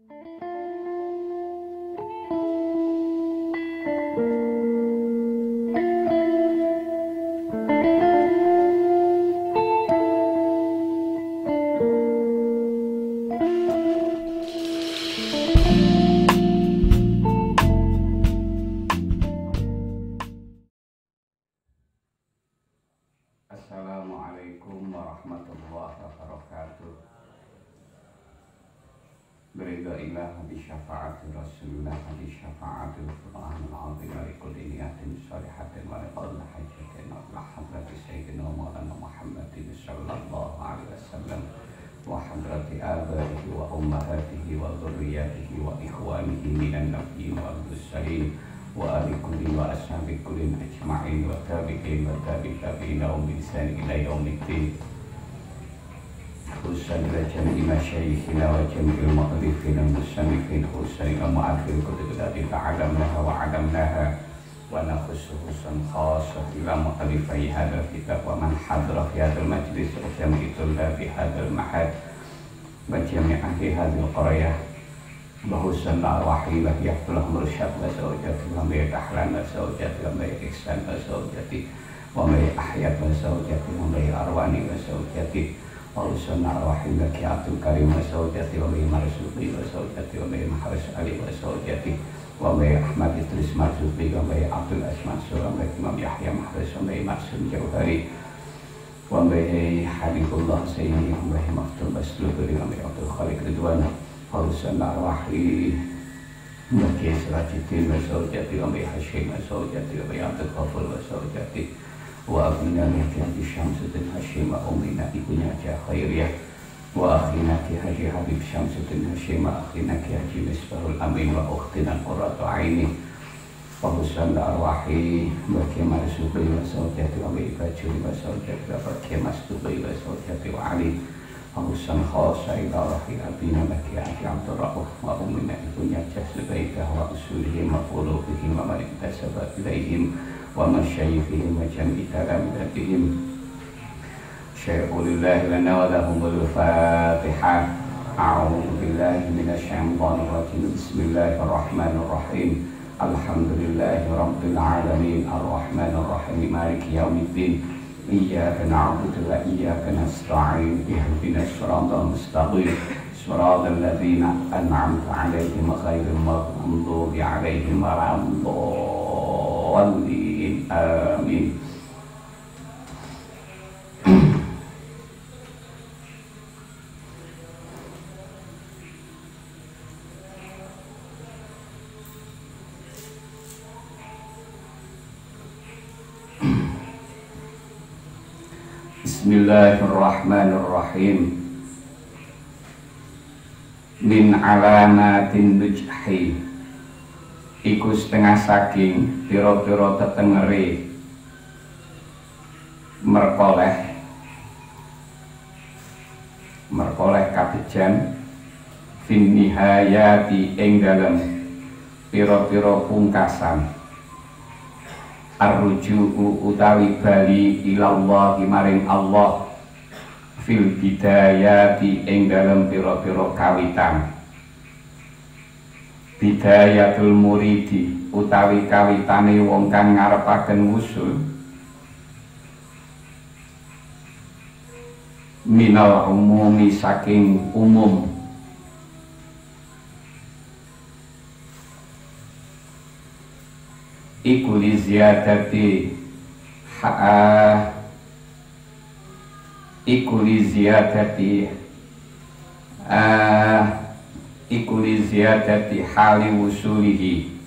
Assalamualaikum warahmatullahi wabarakatuh. Beridailah bi syafaati Rasulillah bi syafaatil Qur'anil azim wa likulli niyatin shalihatin wa liqad hajatin wa hadrati sayyidina Maulana Muhammadin sallallahu alaihi wasallam wa hadrati abaihi wa ummahatihi wa dzurriyyatihi wa ikhwanihi minan nabiyyin wal mursalin wa ali kulli wa ashabi kulli ajma'in wa tabi'in wa tabi'in wa ihsan ila yaumiddin. Khususan ila jami'i masyayikhina wa jami'il mu'allifina musannifin khususan ila mu'akhir kutubati ta'alamnaha wa 'alamnaha wa nakhussu khususan khassa ila mu'allifai hadzal kitab wa man hadra fi hadzal majlis wa jami'i tullabi hadzal mahad wa jami'i ahli hadzal qaryah bahusan arwahi lah yahtulah mursyad wa zawjati wa mai tahlan wa zawjati wa mai ihsan wa zawjati wa mai ahyat wa zawjati wa mai arwani wa zawjati bahusan arwahi lah kiatul karim wa zawjati wa mai marzuqi wa zawjati wa mai maharis ali wa zawjati wa mai ahmad idris marzuqi wa mai abdul asman wa mai imam yahya maharis wa mai maksum jauhari wa mai habibullah sayyidi wa mai maftul basluhuri wa mai abdul khaliq ridwana Farusan arwahi Mbaki Sirajiddin wa zawjati wa Mbaki Hashim wa zawjati wa Mbaki Abdul Ghafur wa zawjati wa abina Mbaki Syamsuddin Hashim wa umina ibunya Haji Khairiyah wa akhina Ki Haji Habib Syamsuddin Hashim wa akhina Ki Haji Misbahul Amin wa ukhtina Qurratu Aini Farusan arwahi Mbaki Marzuqi wa zawjati wa Mbaki Bajuri wa zawjati wa Mbaki Masduqi wa zawjati wa Ali Fahusan khasa ila rahi abina Maki Ati Abdul Ra'uf wa umina ibunya Jasli Baidah wa usulihim wa qulubihim wa maniktasabat ilaihim wa masyayikhihim wa jam'i talamidatihim syai'ulillahi lana wa lahumul fatihah. A'udhu billahi minasyaitanir rajim. Bismillahirrahmanirrahim. Alhamdulillahi rabbil alamin arrahmanir rahim maliki yaumiddin. Iyyaka na'budu wa iyyaka nasta'in ihdinas siratal mustaqim siratal ladzina an'amta 'alaihim ghairil maghdubi 'alaihim waladdallin amin. Bismillahirrahmanirrahim. Min alamatin nujhi iku setengah saking pira-pira tetengere merkoleh kabejan fin nihayati ing dalem pira-pira pungkasan arruju'u utawi bali ilallah maring Allah fil bidayati ing dalem pira-pira kawitan. Bidayatul muridi utawi kawitane wong kang ngarepaken wusul minal umumi saking umum iku li ziyadati iku li ziyadati hali wusulihi.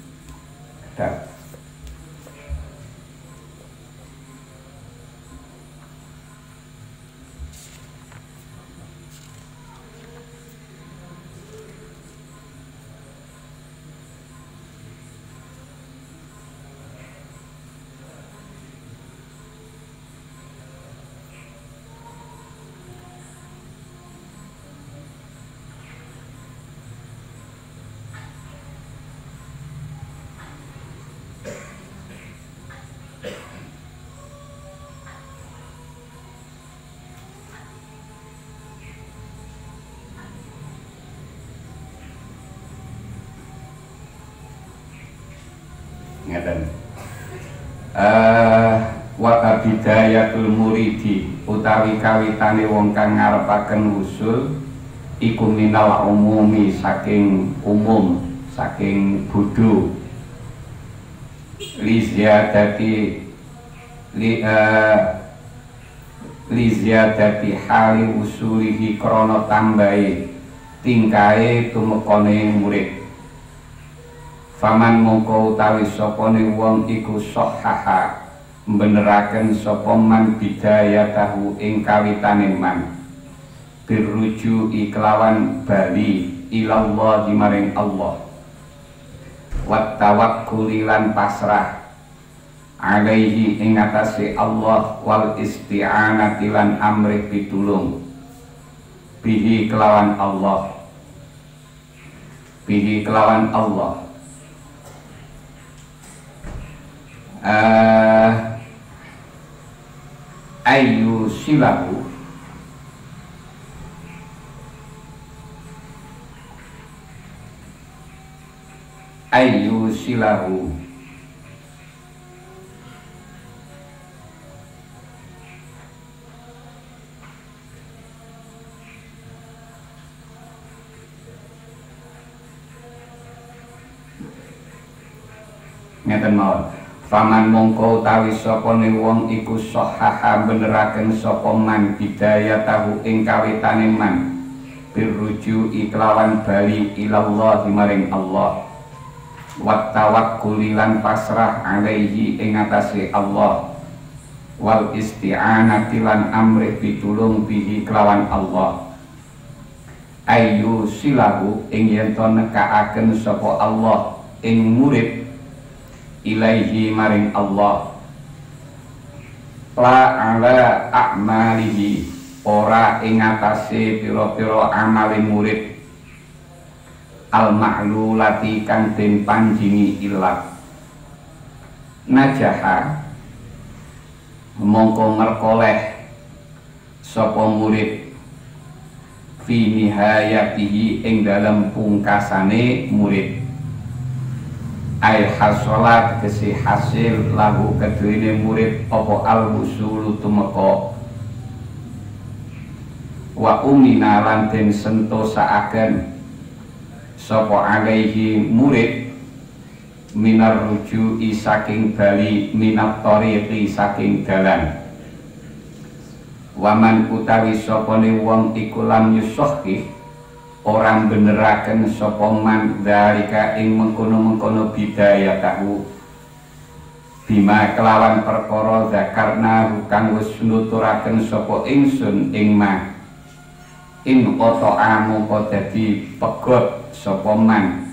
ngeten. Wa bidayatul muridi utawi kawitane wong kang ngarepaken usul iku minal umumi saking umum, saking bodho. Li ziyadati hali usulihi krana tambahi tingkae tumekane murid. Faman mongko utawi sapane wong iku sahaha beneraken sapa man bidayatahu ing kawitane man birruju iklawan bali ilallah maring Allah wa tawakkuli lan pasrah alaihi ing atase Allah wal isti'anati lan amrih pitulung bihi kelawan Allah ayu silahu ngeten mawon. Faman mongko utawi sapane wong iku sahaha beneraken sapa man bidayatahu ing kawitane man birruju iklawan bali ilallah maring Allah wa tawakkuli lan pasrah alaihi ing atase Allah wal isti'anati lan amrih pitulung bihi kelawan Allah ayu silahu ing yen to nekaaken sapa Allah ing murid ilaihi maring Allah la ala a'malihi ora ing atase pira-pira amale murid al ma'lulati kang den panjingi ilat najaha mongko merkoleh sapa murid fi nihayatihi ing dalam pungkasane murid ay hasolat kesi hasil lahu kedune murid apa al-wusulu tumeka wa umina lan den sentosaaken sapa alaihi murid minar ruju'i saking bali minat tariqi saking dalan waman utawi sapane wong iku lam yusahhi orang beneraken sapa man dalika ing mengkono-mengkono bidaya tahu bima kelawan perkara zakarna kang wis nuturaken sapa ingsun ing ma in qata'a mongko dadi pegot sapa man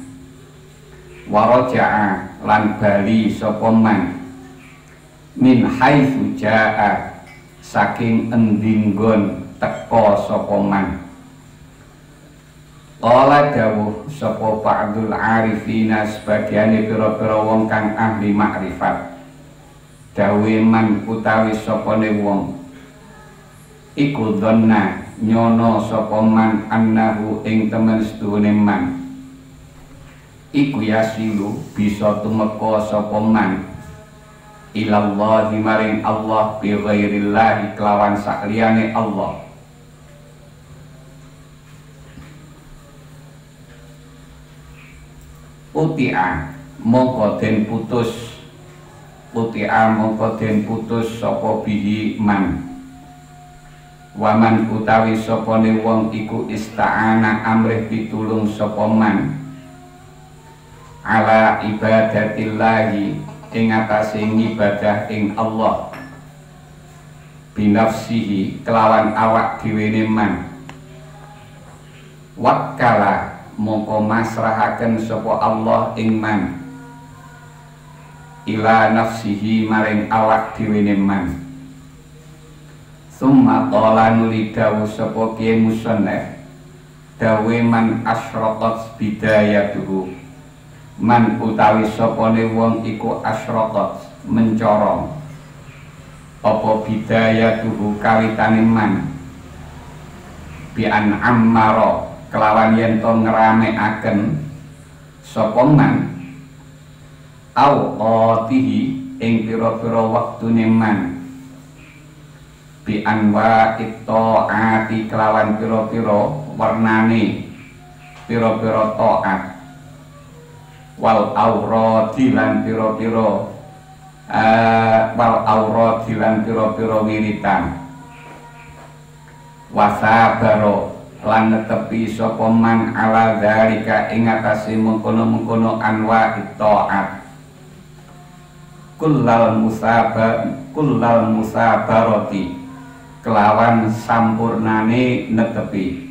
waraja'a lan bali sapa man min haitsu jaa saking endinggon teka sapa man. Qala dawuh sapa ba'dul arifina sebagiane pira-pira wong kang ahli makrifat dawe man utawi sapane wong iku dhanna nyono sapa man annahu ing temen sedune man iku yasilu bisa tumeka sapa man ilallah maring Allah bi ghairillah kelawan sakliyane Allah. Uti'a mongko den putus sapa bihi man waman utawi sapane wong iku ista'ana amrih pitulung sapa man ala ibadatillahi ing atase ibadah ing Allah binafsihi kelawan awak dhewe man wakkala mongko masrahaken sapa Allah ing man ila nafsihi maring awak dhewe man. Summa qala nuli dawu sapa kiye musannaf dawe man asyraqat bidayatuhu man utawi sapane wong iku asyraqat mencorong apa bidayatuhu kawitane man bi an ammara kelawan yen to ngramekaken sapa man awqatihi ing pira-pira wektune man bi anwa ati kelawan pira-pira warnane pira-pira taat wal aurati lan pira-pira wal aurati lan pira-pira wiritan wasabaro lan netepi sapa man ala dzalika ing atase mengkono-mengkono anwa taat kullal musabarati kelawan sampurnane netepi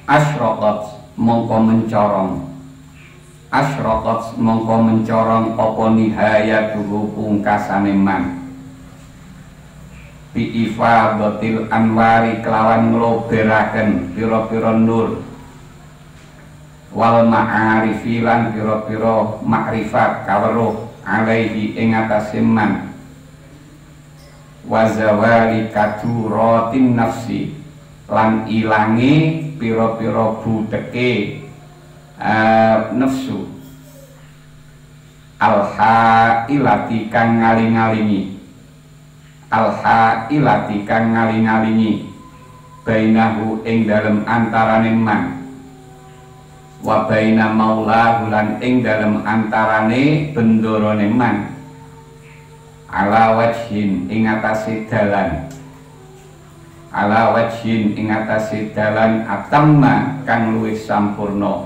asyraqat mongko mencorong apa nihayatuhu pungkasane man bi ifadatil anwari kelawan ngloberaken pira-pira nur wal ma'arifi lan pira-pira makrifat kaweruh alaihi ing atase man wa zawali kaduratin nafsi lan ilange pira-pira budeke nafsu alhailati kang ngaling-alingi bainahu ing dalem antarane man wa baina maulahu lan ing dalem antarane bendorone man ala wajhin ing atase dalan atamma kang luwih sampurna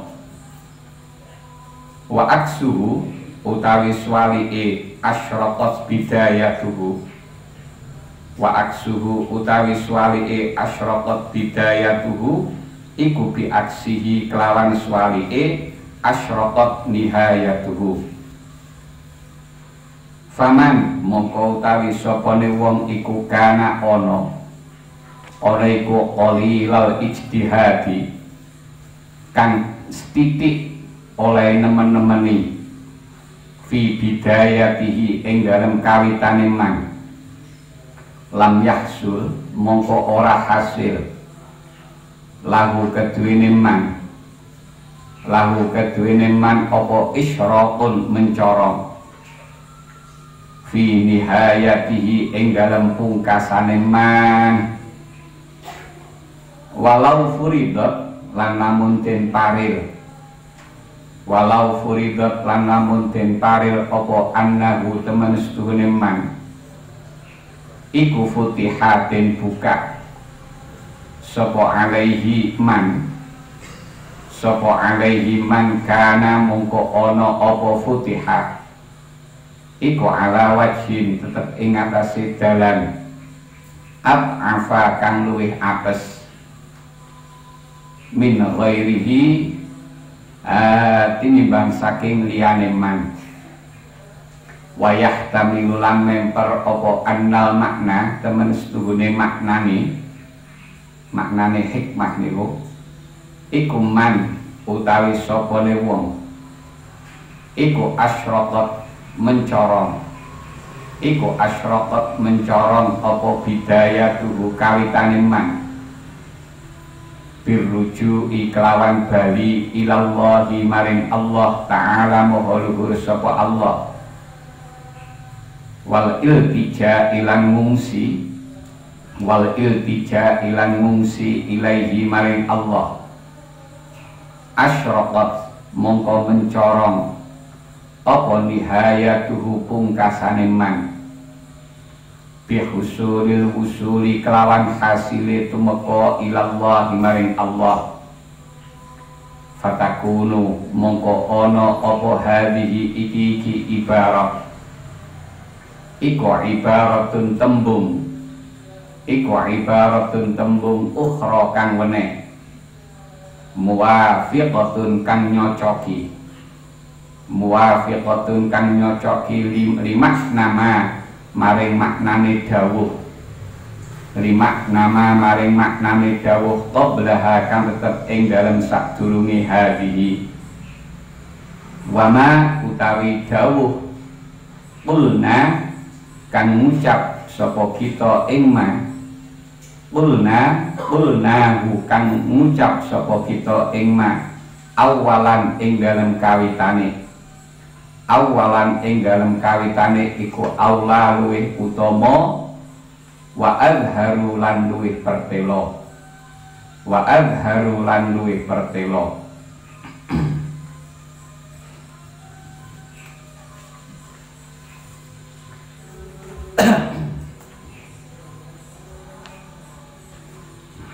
wa aksuhu utawi swalike asyraqat bidayatuhu iku bi aksihi kelawan swalike asyraqat nihayatuhu faman mongko utawi sapane wong iku kana ana iku qalilal ijtihadi kang setitik oleh nemen-nemeni fi bidayatihi ing dalem kawitane man lam yahsul mongko ora hasil lahu keduwene man apa isyraqun mencorong fi nihayatihi ing dalem pungkasane man walau furidat lan namun den paril apa annahu temen setuhune man iku futihatin buka sapa alaihi man kana mongko ana apa futihat iku ala wajhin tetep ing atase dalan afa kang luwih apes min ghairihi tinimbang saking liyane man wayah tamilu lan memper opo annal makna temen setuhune maknane hikmah niku iku man utawi sapane wong iku asyraqat mencorong apa bidayatuhu kawitane man birruju'i kelawan bali ilallahi maring Allah ta'ala maha luhur sapa Allah wal iltija ilang ngungsi ilaihi maring Allah asyraqat mongko mencorong apa nihayatuhu pungkasane man bihusulil usuli kelawan hasile tumeka ilallah maring Allah fatakunu mongko ana apa hadhihi iki ibarat iku ibaratun tembung ukhra kang weneh muwafiqatun kang nyocoki limak nama maring maknane dawuh qablaha kang tetep ing dalem sadurunge hadhihi wama utawi dawuh qulna kang ngucap sapa kita ing man qulna kang ngucap sapa kita ing man awalan ing dalem kawitane, awalan ing dalem kawitane iku aula luwih utama, wa azharu lan luwih pertelo, wa azharu lan luwih pertelo.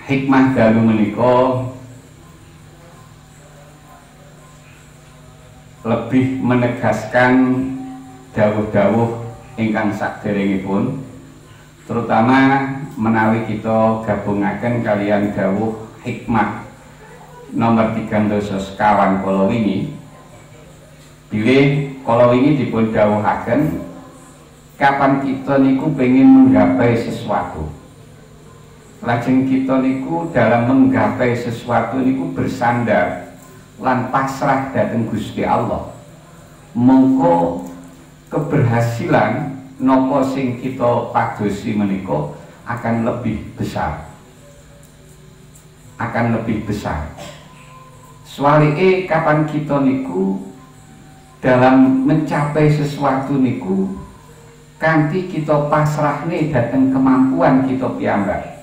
Hikmah dalu menika lebih menegaskan dawuh-dawuh ingkang sakderengipun, terutama menawi kita gabungaken kalian dawuh hikmah nomor 3 sekawan kala wingi. Bilih kala wingi dipun dawuhaken kapan kita niku pengen menggapai sesuatu. Lajeng kita niku dalam menggapai sesuatu niku bersandar lan pasrah dhateng Gusti Allah. Mongko keberhasilan napa sing kita padosi menika akan lebih besar. Akan lebih besar. Swalike kapan kita niku dalam mencapai sesuatu niku kanthi kita pasrahne dhateng kemampuan kita piyambak.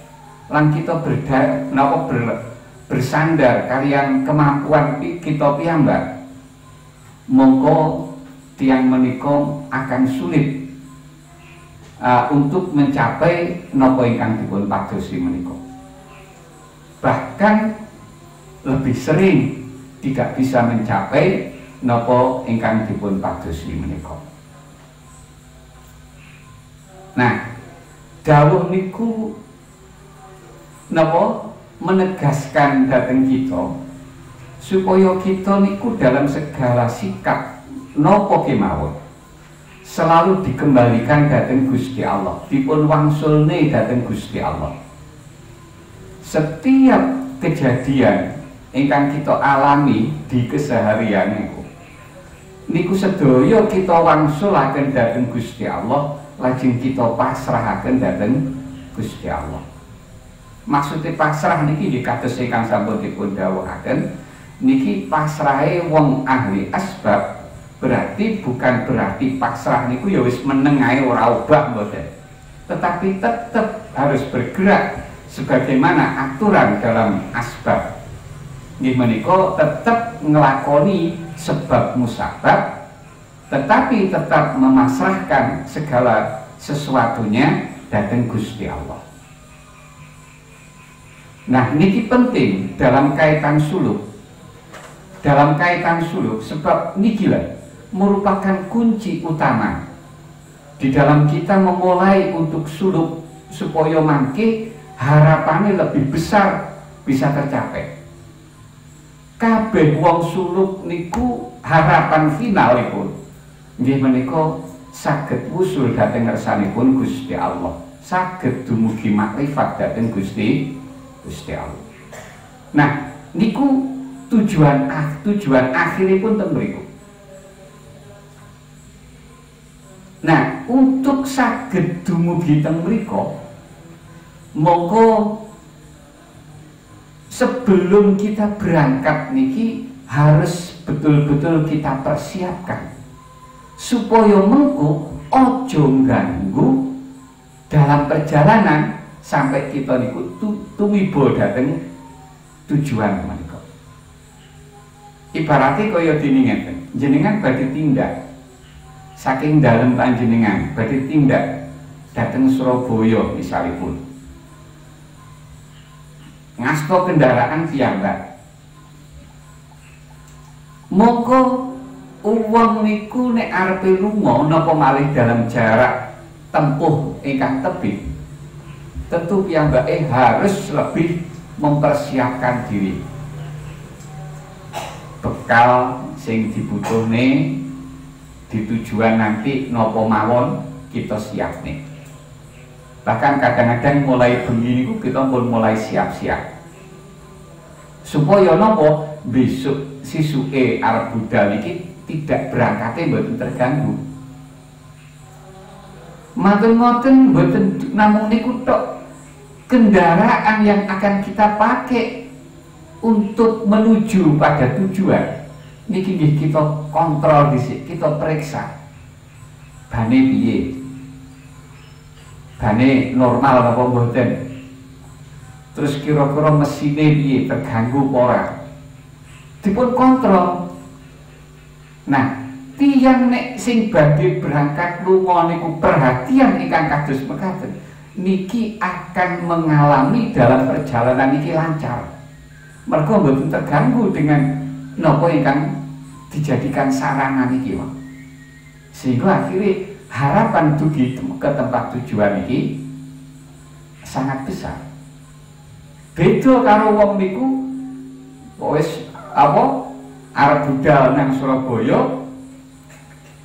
Lan kita bersandar kalian kemampuan kita piyambak, mongko tiang menika akan sulit untuk mencapai napa ingkang dipun padosi menika. Bahkan lebih sering tidak bisa mencapai napa ingkang dipun padosi menika. Nah, dawuh niku napa menegaskan dhateng kita supaya kita niku dalam segala sikap napa kemawon selalu dikembalikan dhateng Gusti Allah, dipun wangsulne dhateng Gusti Allah. Setiap kejadian ingkang kita alami di keseharian niku sedaya kita wangsulaken dhateng Gusti Allah, lajeng kita pasrahaken dhateng Gusti Allah. Maksudnya pasrah niki nggih kados ingkang sampun dipun dawuhaken, niki pasrahe wong ahli asbab, berarti bukan berarti pasrah niku ya wis meneng ae ora obah mboten. Tetapi tetap harus bergerak sebagaimana aturan dalam asbab. Nggih menika tetap ngelakoni sebab musabab, tetapi tetap memasrahkan segala sesuatunya dhateng Gusti Allah. Nah, niki penting dalam kaitan suluk. Dalam kaitan suluk, sebab niki merupakan kunci utama di dalam kita memulai untuk suluk supaya mangke harapannya lebih besar bisa tercapai. Kabeh wong suluk niku harapan finalipun nggih menika saged wusul dhateng ngersanipun Gusti Allah, saged dumugi makrifat dhateng Gusti Allah. Nah, niku tujuan akhiripun ten mriku. Nah, untuk saged dumugi ten mriku, monggo sebelum kita berangkat niki harus betul-betul kita persiapkan supaya mengko ojo ganggu dalam perjalanan sampai kita niku tumiba dhateng tujuan menika. Ibaratnya kaya dene ngeten, jenengan badhe tindak saking dalem panjenengan badhe tindak dhateng Surabaya misalipun. Ngasta kendaraan piyambak. Monggo uwong niku nek arepe lunga napa malih dalam jarak tempuh ingkang tebih, tentu piyambake harus lebih mempersiapkan diri. Bekal sing dibutuhne di tujuan nanti nopo mawon kita siap nih. Bahkan kadang-kadang mulai bengi niku kita pun mulai siap-siap supaya nopo besok sisuke arep budal iki tidak berangkatnya mboten terganggu. Maten-maten mboten namung niku tok, kendaraan yang akan kita pakai untuk menuju pada tujuan niki nggih kita kontrol dhisik, kita periksa bane piye, bane normal apa mboten, terus kira-kira mesine piye, terganggu apa ora, dipun kontrol. Nah, tiyang nek sing badhe berangkat lunga niku perhatian ingkang kados mekaten niki akan mengalami dalam perjalanan niki lancar. Mergo mboten terganggu dengan napa ingkang dijadikan sarana niki wae. Sehingga akhirnya harapan dugi ke tempat tujuan niki sangat besar. Beda karo wong niku wis apa arep budal nang Surabaya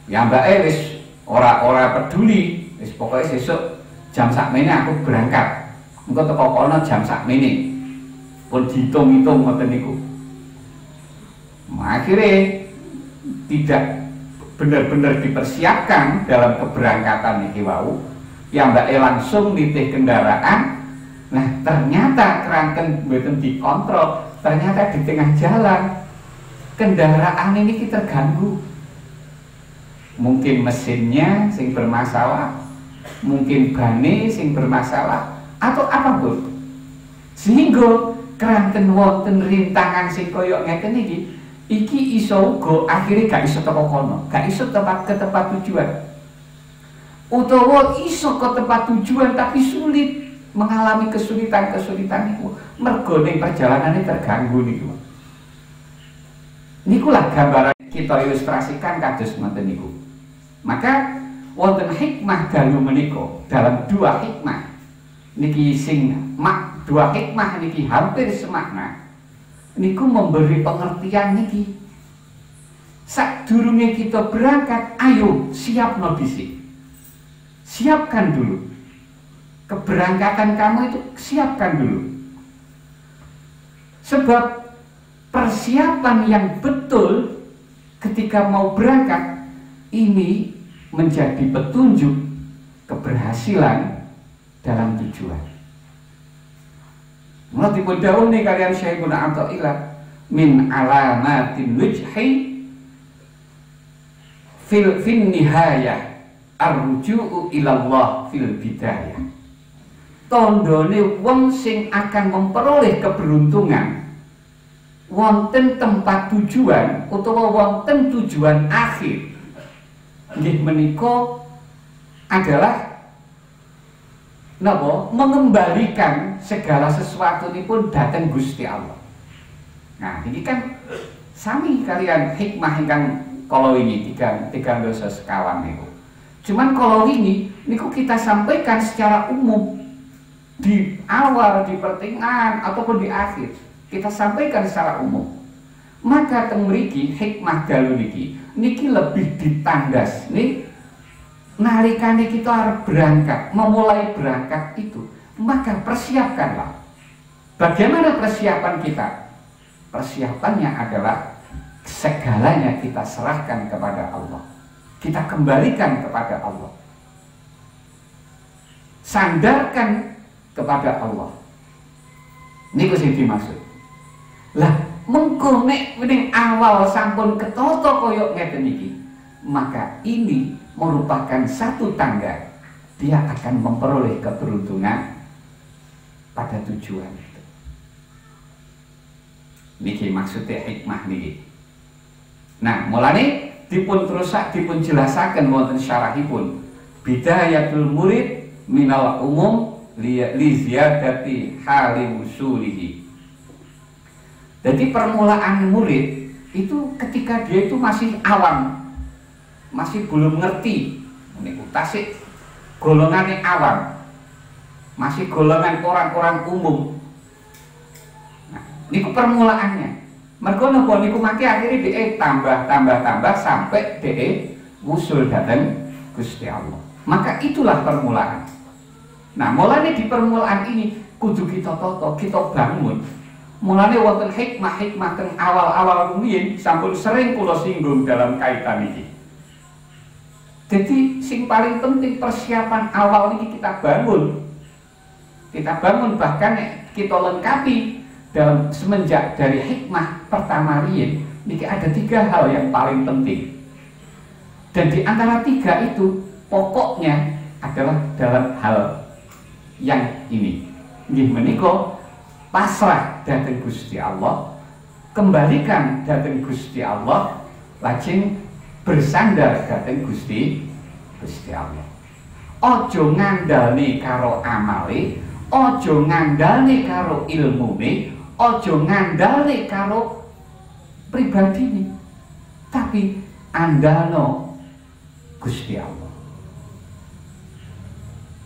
ya mbake wis ora peduli, wis pokoke sesuk jam sakmene aku berangkat. Engko teko kono jam sakmene. Pun dihitung-hitung ngoten niku. Akhirnya tidak benar-benar dipersiapkan dalam keberangkatan niki wau. Ya mbake langsung nitih kendaraan. Nah, ternyata kerangken mboten dikontrol, ternyata di tengah jalan kendaraan ini terganggu. Mungkin mesinnya sing bermasalah, mungkin bane sing bermasalah, atau apapun. Sehingga keranten wonten rintangan sing koyo ngeten iki iso uga akhirnya gak iso teko kono, gak iso ke tempat tujuan. Utawa iso ke tempat tujuan tapi sulit, mengalami kesulitan-kesulitan niku mergo ning perjalanane terganggu niku. Nikulah gambaran kita ilustrasikan kados ngoten niku. Maka wonten hikmah dalu menika dalam dua hikmah niki sing dua hikmah niki hampir semakna niku memberi pengertian niki sadurunge kita berangkat ayo siapno dhisik, siapkan dulu keberangkatan kamu itu, siapkan dulu, sebab persiapan yang betul ketika mau berangkat ini menjadi petunjuk keberhasilan dalam tujuan. Mulai dipun dawuhi kalian Syekhul Athaillah min alamatin wujhi fil nihayah arruju'u ilallah fil bidayah. Tandane wong sing akan memperoleh keberuntungan wonten tempat tujuan utawa wonten tujuan akhir nggih menika adalah napa mengembalikan segala sesuatu ini pun datang Gusti Allah. Nah, ini kan sami kalian hikmah ingkang kalau ini tiga dosa sekawan niku. Cuman kalau ini niku kita sampaikan secara umum di awal, di pertengahan ataupun di akhir. Kita sampaikan secara umum. Maka teng mriki hikmah dalu niki lebih ditandas nih. Nalikane kita harus berangkat, memulai berangkat itu, maka persiapkanlah. Bagaimana persiapan kita? Persiapannya adalah segalanya kita serahkan kepada Allah. Kita kembalikan kepada Allah. Sandarkan kepada Allah. Niku sing dimaksud. Lah, mengko nek ning awal sampun ketata koyo ngeten iki, maka ini merupakan satu tanda dia akan memperoleh keberuntungan pada tujuan itu. Niki maksudnya hikmah niki. Nah, mulane dipun jelasaken wonten syarahipun bidayatul murid minal umum li ziyadati hali usulihi. Jadi permulaan murid itu ketika dia itu masih awam, masih belum ngerti, niku tasik golongan awam, masih golongan orang-orang umum. Nah, niku permulaannya. Mergo napa niku mangke akhirnya dia tambah sampai dia wusul datang Gusti Allah. Maka itulah permulaan. Nah, mulane di permulaan ini kudu kita toto, kita bangun. Mulane wonten hikmah teng awal-awal rumiyin sampun sering kula singgung dalam kaitan ini. Jadi sing paling penting persiapan awal ini kita bangun. Kita bangun bahkan kita lengkapi dalam semenjak dari hikmah pertama riyin niki ada 3 hal yang paling penting. Dan di antara 3 itu pokoknya adalah dalam hal yang ini. Nggih menika pasrah dhateng Gusti Allah, kembalikan dhateng Gusti Allah, lajeng bersandar dhateng Gusti Allah. Ojo ngandalne karo amale, ojo ngandalne karo ilmune, ojo ngandalne karo pribadine, tapi andalno Gusti Allah.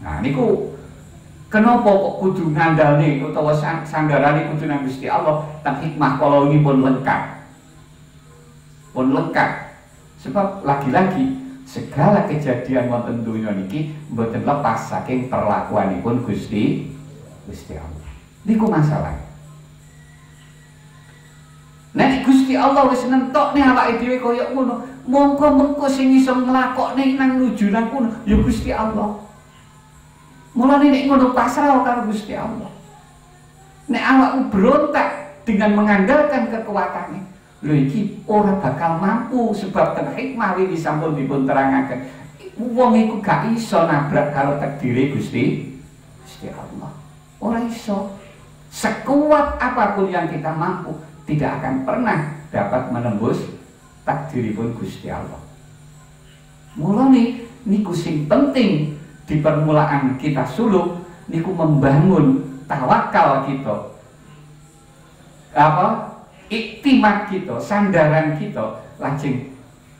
Nah niku kenapa kok kudu ngandalne utawa sanggarane kudu nang Gusti Allah? Tang hikmah kala ini pun lengkap. Pun lengkap. Sebab lagi-lagi segala kejadian wonten donya niki mboten lepas saking perlakuanipun Gusti Allah. Niku masalah. Nek Gusti Allah wis nentokne awake dhewe kaya ngono, mongko sing iso nglakokne nang nuju nang kono ya Gusti Allah. Mulane nek ngono pasrah karo Gusti Allah. Nek awakmu berontak dengan mengandalkan kekuatannya, lho iki ora bakal mampu sebab ten hikmah iki sampun dipun terangaken. Wong iku gak iso nabrak karo takdire Gusti Allah. Ora iso. Sekuat apapun yang kita mampu, tidak akan pernah dapat menembus takdiripun Gusti Allah. Mulane niku sing penting di permulaan kita suluk niku membangun tawakal kita, iktimat kita, sandaran kita, lajeng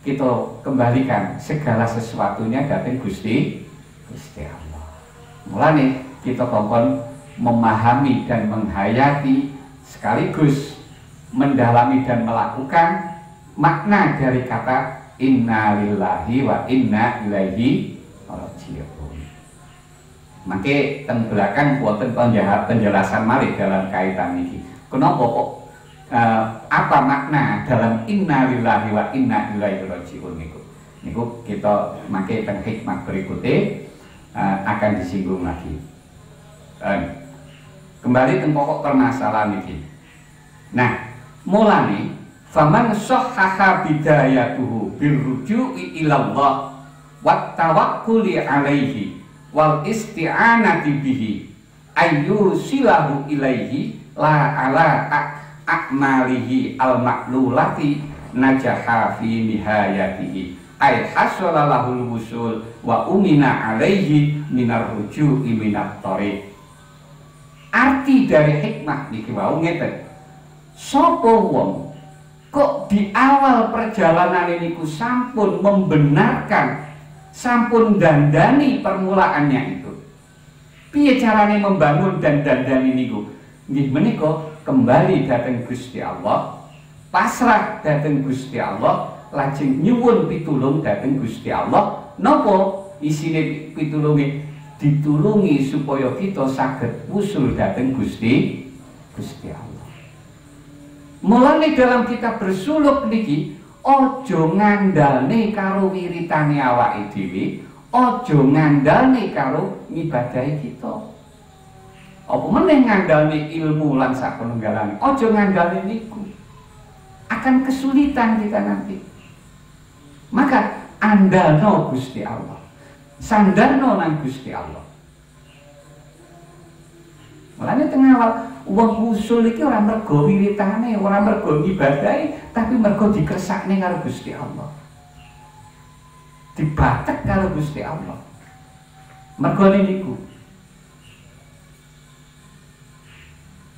kita kembalikan segala sesuatunya dhateng Gusti Allah. Mulane kita kongkon memahami dan menghayati sekaligus mendalami dan melakukan makna dari kata inna lillahi wa inna ilaihi raji'un. Maka teng belakang wonten penjelasan malih dalam kaitan ini. Kenapa kok apa makna dalam inna lillahi wa inna ilaihi raji'un niku? Niku kita mangke teng hikmah berikutnya akan disinggung lagi. Kembali teng pokok permasalahan ini. Nah, mulane faman sahhaha bidayatuhu birruju'i ilallah wat tawakkuli alaihi wal isti'anati bihi ayyusilahu ilaihi la ala a'malihi al maklulati najaha fi nihayatihi ay hasala lahul wusul wa umina alaihi minar ruju'i minat thariq. Arti dari hikmah niki wau ngeten. Sapa wong kok di awal perjalanan niku sampun membenarkan, sampun dandani permulaannya itu. Piye carane membangun dan dandani niku? Nggih menika kembali dhateng Gusti Allah, pasrah dhateng Gusti Allah, lajeng nyuwun pitulung dhateng Gusti Allah. Napa isine pitulunge? Ditulungi supaya kita saged usul dhateng Gusti Allah. Mulane dalam kita bersuluk niki ojo ngandalne karo wiritane awake dhewe, ojo ngandalne karo ngibadahi kita. Apa meneh ngandalne ilmu lan sapanunggalane, ojo ngandalne niku. Akan kesulitan kita nanti. Maka andalno Gusti Allah. Sandarno nang Gusti Allah. Mulane teng awal wong usul iki ora mergo wiritane, ora mergo ngibadahi, tapi mergo dikersakne karo Gusti Allah. Dibatek karo Gusti Allah. Mergo niku.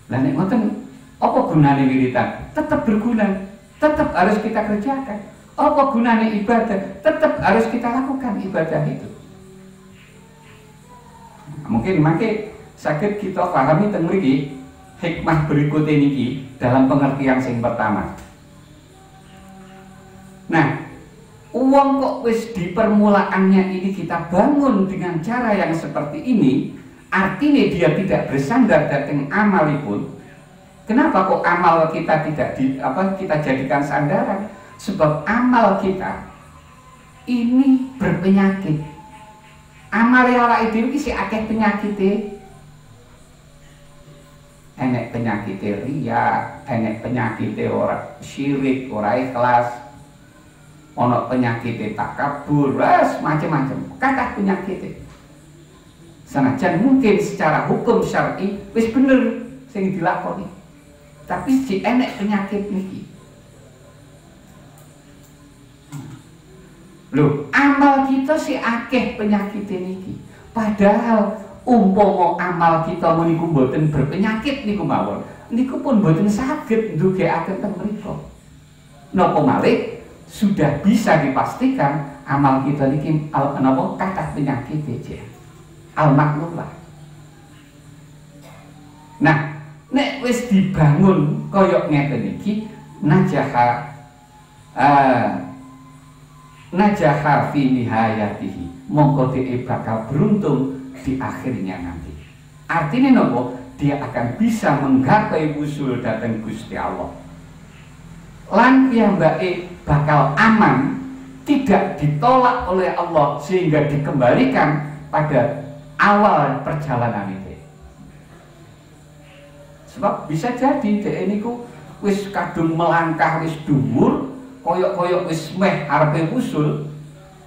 Lah nek ngoten apa gunane wiritan? Tetap berguna, tetap harus kita kerjakan. Apa gunane ibadah? Tetap harus kita lakukan ibadah itu. Mungkin makai sakit kita pahami teng mriki hikmah berikut ini dalam pengertian yang pertama. Nah, uang kok wis di permulaannya ini kita bangun dengan cara yang seperti ini, artinya dia tidak bersandar datang amalipun. Kenapa kok amal kita tidak kita jadikan sandaran? Sebab amal kita ini berpenyakit. Amal awake dhewe iki sik akeh penyakite. enek penyakit riya, enek penyakit ora syirik, ora ikhlas, ono penyakit takabur, macam-macam, kata penyakit. Senajan mungkin secara hukum syar'i wis bener sing dilakoni, tapi si enek penyakit niki. Loh, amal kita si akeh penyakit niki. Padahal umpama amal kita meniku mboten berpenyakit niku mawon, niku pun mboten saged ndugekaken teng mriku. Napa malih sudah bisa dipastikan amal kita niki napa kathah penyakit aja. Al-maklulah. Nah, nek wis dibangun koyok ngeten iki najaha fi nihayatihi, mongko dhek bakal beruntung di akhirnya nanti. Artinya nopo? Dia akan bisa menggapai usul datang Gusti Allah. Lan piyambake bakal aman, tidak ditolak oleh Allah sehingga dikembalikan pada awal perjalanan itu. Sebab bisa jadi dhek niku wis kadung melangkah wis dhuwur, koyok-koyok wis meh arepe usul,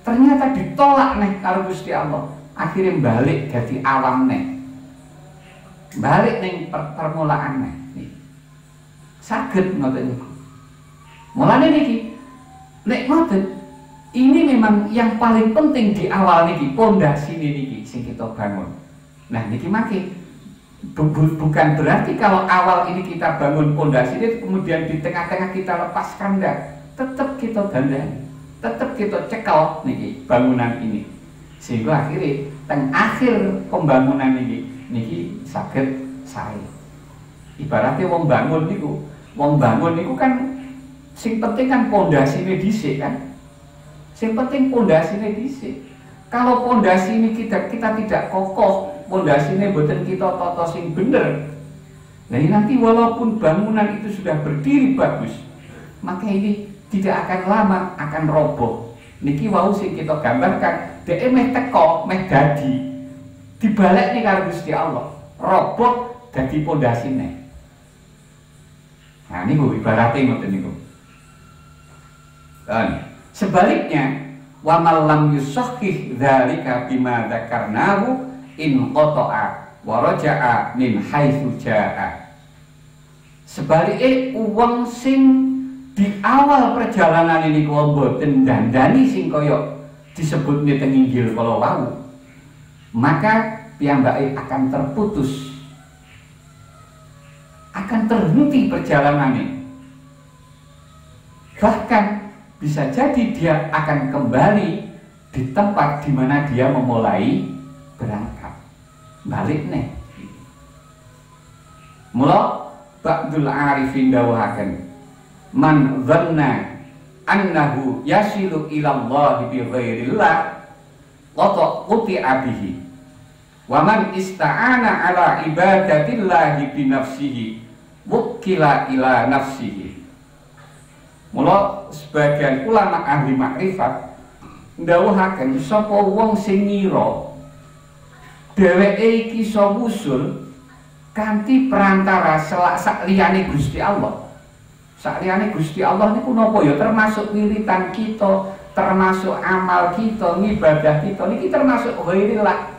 ternyata ditolak nih karo Gusti Allah. Akhirnya balik jadi awam nih, balik nih permulaan nih. Saged ngoten niku. Mulane niki nek ngoten, ini memang yang paling penting di awal niki, pondasi niki sing kita bangun. Nah niki maki bukan berarti kalau awal ini kita bangun pondasi ini kemudian di tengah-tengah kita lepaskan, enggak. Tetap kita dandani, tetap kita cekal niki bangunan ini, sehingga akhirnya teng akhir pembangunan niki saged sae. Ibaratnya wong bangun niku kan sing penting kan pondasine dhisik kan. Sing penting pondasine dhisik. Kalau pondasi ini kita tidak kokoh, pondasine mboten kita tata sing bener. Nah nanti walaupun bangunan itu sudah berdiri bagus, maka ini tidak akan lama akan roboh. Niki wau sing kita gambarkan, dhek meh teko, meh dadi dibalekne karo Gusti Allah, roboh dadi pondasine. Nah niku ibaratnya ngoten niku. Dan sebaliknya, wa man lam yusahhih dzalika bima dzakarnahu in qata'a wa raja'a min haitsu jaa'a. Sebaliknya uang sing di awal perjalanan ini kau mboten dandani sing koyok disebut nih teng Injil kalau wau, maka piyambake akan terputus, akan terhenti perjalanannya. Bahkan bisa jadi dia akan kembali di tempat di mana dia memulai berangkat. Balik nih. Mula ba'dul arifin dawuhaken, man dhanna annahu yasilu ila Allah bi ghairillah wa quti'a bihi. Wa man ista'ana ala ibadatillahi bi nafsihi wukila ila nafsihi. Mula sebagian ulama ahli makrifat ndawuhaken sapa wong sing ngira dheweke iki iso wusul kanthi perantara sak liyane Gusti Allah. Sak liyane Gusti Allah niku napa ya, termasuk wiritan kita, termasuk amal kita, ngibadah kita niki termasuk ghairillah.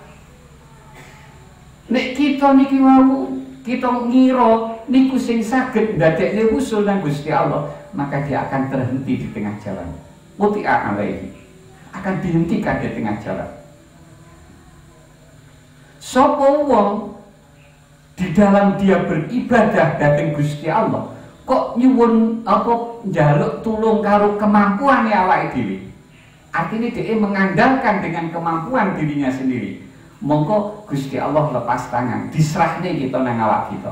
Nek kita niki wau kita ngira niku sing saged ndadekne wusul nang Gusti Allah, maka dia akan terhenti di tengah jalan. Muti'a alaihi, akan dihentikan di tengah jalan. Sapa wong di dalam dia beribadah dateng Gusti Allah kok nyuwun apa njaluk tulung karo kemampuan awake dhewe, artinya dia mengandalkan dengan kemampuan dirinya sendiri, mongko Gusti Allah lepas tangan, diserahne kita nang awak kita.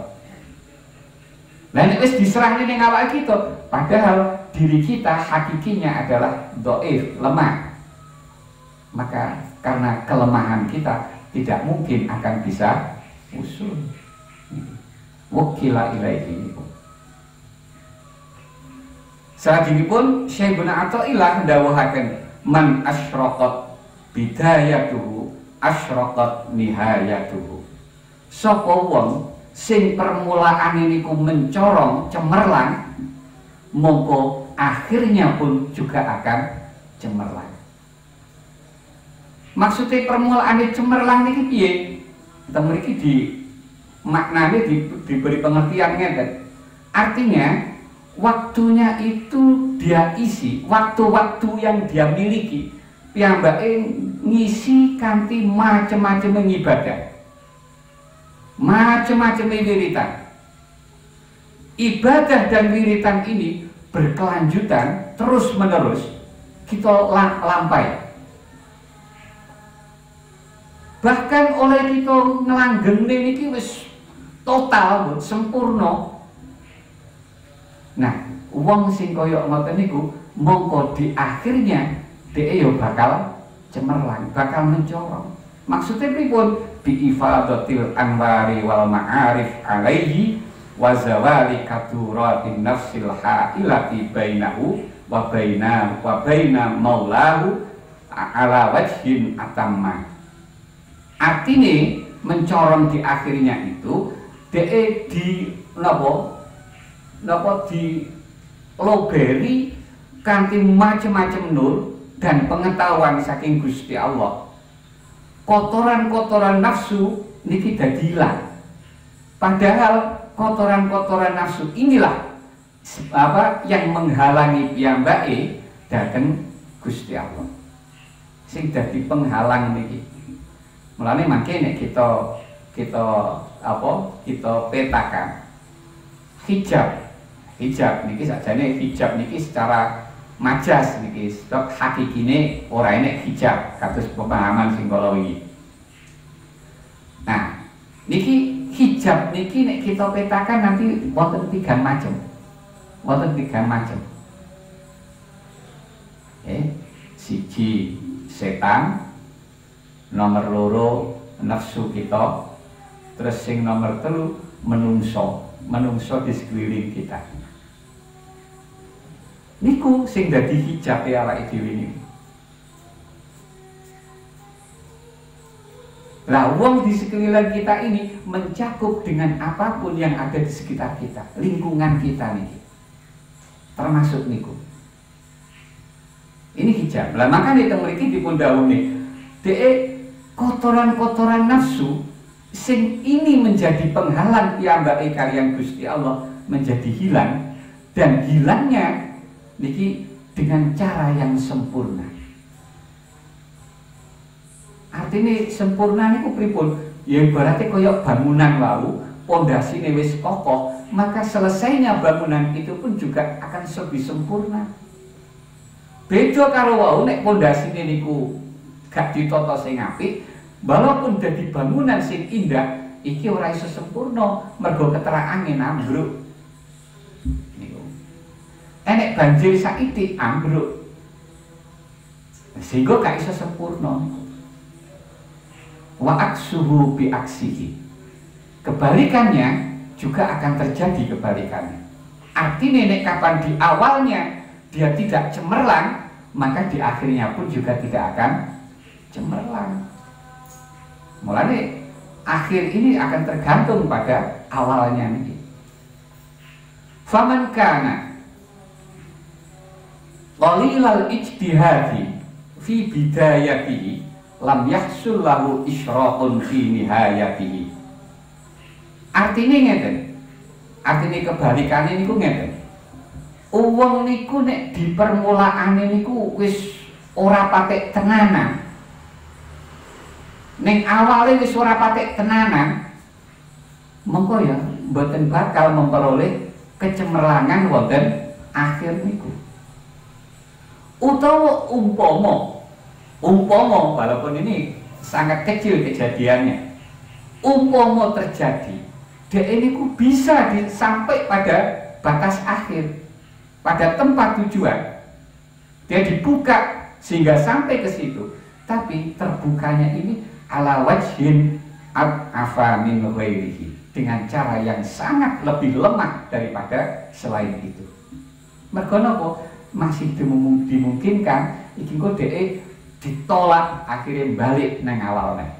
Lah nek wis diserahne nang awak kita, padahal diri kita hakikinya adalah dhaif, lemah, maka karena kelemahan kita tidak mungkin akan bisa usul. Wukila ilaihi. Salajengipun Syekh Ibnu Athaillah ndawuhaken, man asyraqat bidayatuhu asyraqat nihayatuhu. Sapa wong sing permulaan ini ku mencorong cemerlang, mongko akhirnya pun juga akan cemerlang. Maksudnya permulaan ini cemerlang ini piye? Kita memiliki di maknanya diberi pengertian ngeten. Artinya waktunya itu dia isi, waktu-waktu yang dia miliki piyambake ngisi kanthi macam-macam ibadah, macam-macam wiritan. Ibadah dan wiritan ini berkelanjutan terus menerus kita lampai. Bahkan oleh kita ngelanggeng niki wis total sempurna. Nah, wong sing kaya ngoten niku mongko di akhirnya dhek yo bakal cemerlang, bakal mencorong. Maksudnya pripun? Bi ifadatil anwari wal ma'arif alaihi wa zawali kaduratin nafsil hailati bainahu wa baina maulahu ala wajhin atamma. Artinya mencorong di akhirnya itu dhek di napa di loberi kanthi macam-macam nur dan pengetahuan saking Gusti Allah. Kotoran-kotoran nafsu niki dadi ilang. Padahal kotoran-kotoran nafsu inilah yang menghalangi piyambake dhateng Gusti Allah. Sing dadi penghalang niki. Mulane mangke nek kita petakan hijab niki sakjane hijab niki secara majas niki sebab hakikine ora enek hijab kados pemahaman sing kala wingi. Nah, niki hijab niki nek kita petakan nanti wonten 3 macam. Wonten 3 macam. Siji setan, nomor loro nafsu kita, terus sing nomor 3 menungso di sekeliling kita. Niku sing dadi hijab awake dhewe niku. Lah wong di sekeliling kita ini mencakup dengan apapun yang ada di sekitar kita, lingkungan kita nih. Termasuk niku. Ini hijab. Lah makane teng mriki dipun dawuhi, kotoran-kotoran nafsu sing ini menjadi penghalang piyambake kaliyan Gusti Allah menjadi hilang, dan hilangnya niki dengan cara yang sempurna. Artinya sempurna niku pripun? Ya ibaratnya kaya bangunan wau, pondasine wis kokoh, maka selesainya bangunan itu pun juga akan lebih sempurna. Beda karo wau nek pondasine niku gak ditata sing apik, walaupun dadi bangunan sing indah, iki ora iso sempurna mergo keterak angin ambruk. Niku. Enek banjir saiki ambruk. Sehingga gak iso sempurna. Wa aksuhu bi aksihi. Kebalikannya juga akan terjadi kebalikannya. Artinya nek kapan di awalnya dia tidak cemerlang, maka di akhirnya pun juga tidak akan cemerlang. Mulanya akhir ini akan tergantung pada awalnya nih. Faman kana qalilal ijtihadi fi bidayatihi lam yahsul lahu isyraqun fi nihayatihi. Artinya ngeten. Artinya kebalikannya niku ngeten. Uwong niku nek di permulaane niku wis ora patek tenanan. Ning awale wis ora patek tenanan, mengko ya mboten bakal memperoleh kecemerlangan wonten akhir niku. Utawa umpama walaupun ini sangat kecil kejadiannya, umpama terjadi, dia ini bisa sampai pada batas akhir, pada tempat tujuan, dia dibuka sehingga sampai ke situ, tapi terbukanya ini ala wajhin afa min ghairihi, dengan cara yang sangat lebih lemah daripada selain itu. Mergo napa? Masih dimungkinkan iki kok dhek ditolak akhirnya balik nang awalnya.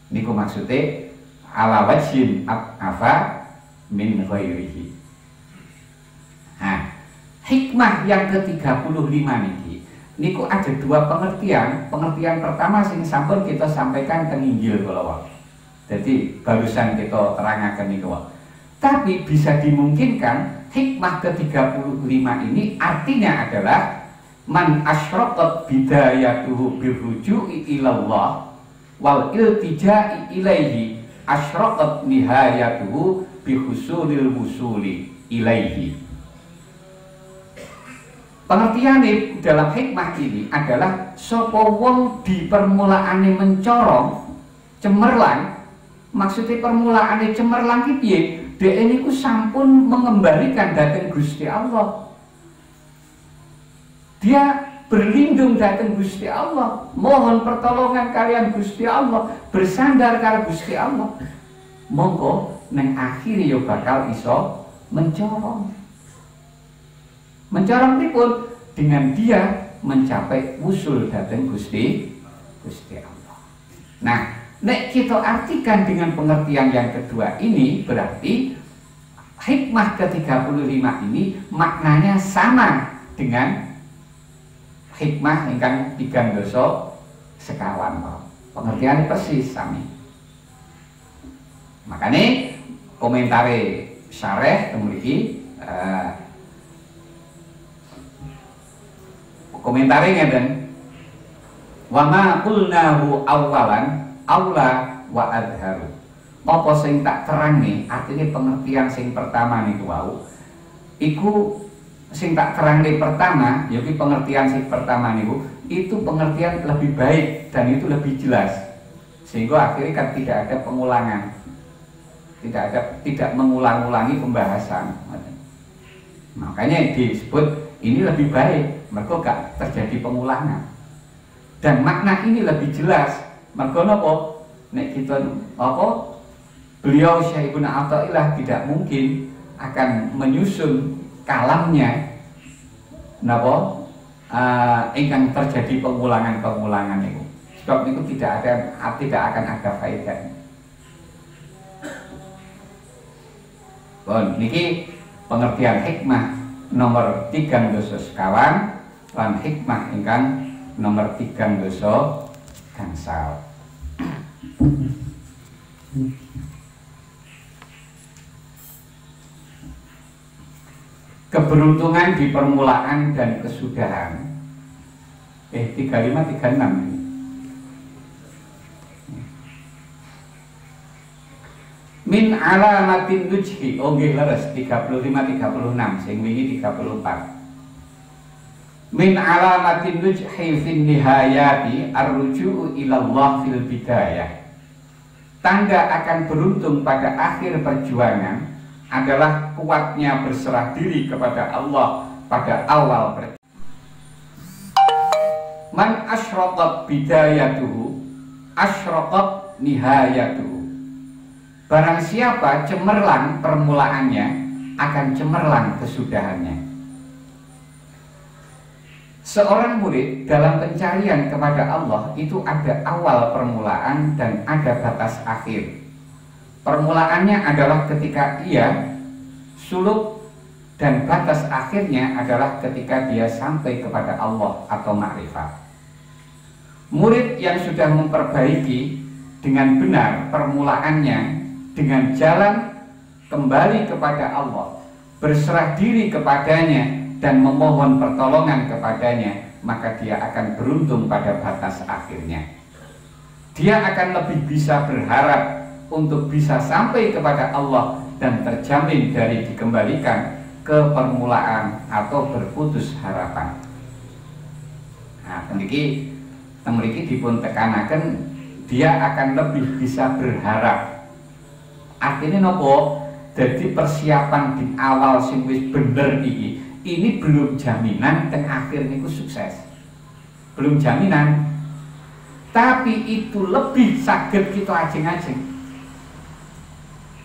Niku maksudnya ala wajhin afa min ghairihi. Nah, hikmah yang ke-35 niku ada dua pengertian. Pengertian pertama sing sampun kita sampaikan teng Injil kula. Jadi barusan kita terangkan niku. Tapi bisa dimungkinkan hikmah ke-35 ini artinya adalah man asyraqat bidayatuhu birruju'i ilallah wal iltija'i ilaihi asyraqat nihayatuhu bihusulil wusuli ilaihi. Pengertian dalam hikmah ini adalah sapa wong di permulaane mencorong cemerlang. Maksudnya permulaane cemerlang ki piye? Dhek niku sampun mengembalikan dhateng Gusti Allah. Dia berlindung dhateng Gusti Allah, mohon pertolongan kalian Gusti Allah, bersandar kalian Gusti Allah. Monggo neng akhir yo bakal iso mencorong. Mencorong pun dengan dia mencapai usul dhateng Gusti Allah. Nah, nek kita artikan dengan pengertian yang kedua ini berarti hikmah ke-35 ini maknanya sama dengan hikmah ingkang 3 dosa sekawan. Pengertiannya persis sami. Makanya komentare syareh mriki komentare ngeten. Wa ma qulnahu awalan aula wa adharu. Apa sing tak terangi artinya pengertian sing pertama niku wau iku sing tak terangi pertama yaitu pengertian sing pertama niku itu pengertian lebih baik dan itu lebih jelas sehingga akhirnya kan tidak ada pengulangan, tidak mengulang-ulangi pembahasan. Makanya disebut ini lebih baik mergo gak terjadi pengulangan dan makna ini lebih jelas. Mergo napa nek kita apa beliau Syekh Ibnu Athaillah tidak mungkin akan menyusun kalamnya napa ingkang terjadi pengulangan itu. Sebab itu tidak akan ada faedahnya. Bon, niki pengertian hikmah nomor 3 dosa sekawan lan hikmah ingkang nomor 3 dosa gangsal. Keberuntungan di permulaan dan kesudahan. 35 36 ini. Min alamatin nujhi. Oh nggih leres 35 36 sing wingi 34. Min alamatin nujhi fin nihayati ar-ruju'u ilallah fil bidayah. Tanda akan beruntung pada akhir perjuangan adalah kuatnya berserah diri kepada Allah pada awal perjuangan. Man asyraqat bidayatuhu asyraqat nihayatuhu. Barang siapa cemerlang permulaannya akan cemerlang kesudahannya. Seorang murid dalam pencarian kepada Allah itu ada awal permulaan dan ada batas akhir. Permulaannya adalah ketika ia suluk dan batas akhirnya adalah ketika dia sampai kepada Allah atau ma'rifat. Murid yang sudah memperbaiki dengan benar permulaannya dengan jalan kembali kepada Allah, berserah diri kepadanya dan memohon pertolongan kepadanya, maka dia akan beruntung pada batas akhirnya. Dia akan lebih bisa berharap untuk bisa sampai kepada Allah dan terjamin dari dikembalikan ke permulaan atau berputus harapan. Nah, temriki dipun tekanaken dia akan lebih bisa berharap. Artinya nopo? Jadi persiapan di awal sing wis bener ini belum jaminan dan akhir niku sukses. Belum jaminan. Tapi itu lebih saged kita ajeng-ajeng.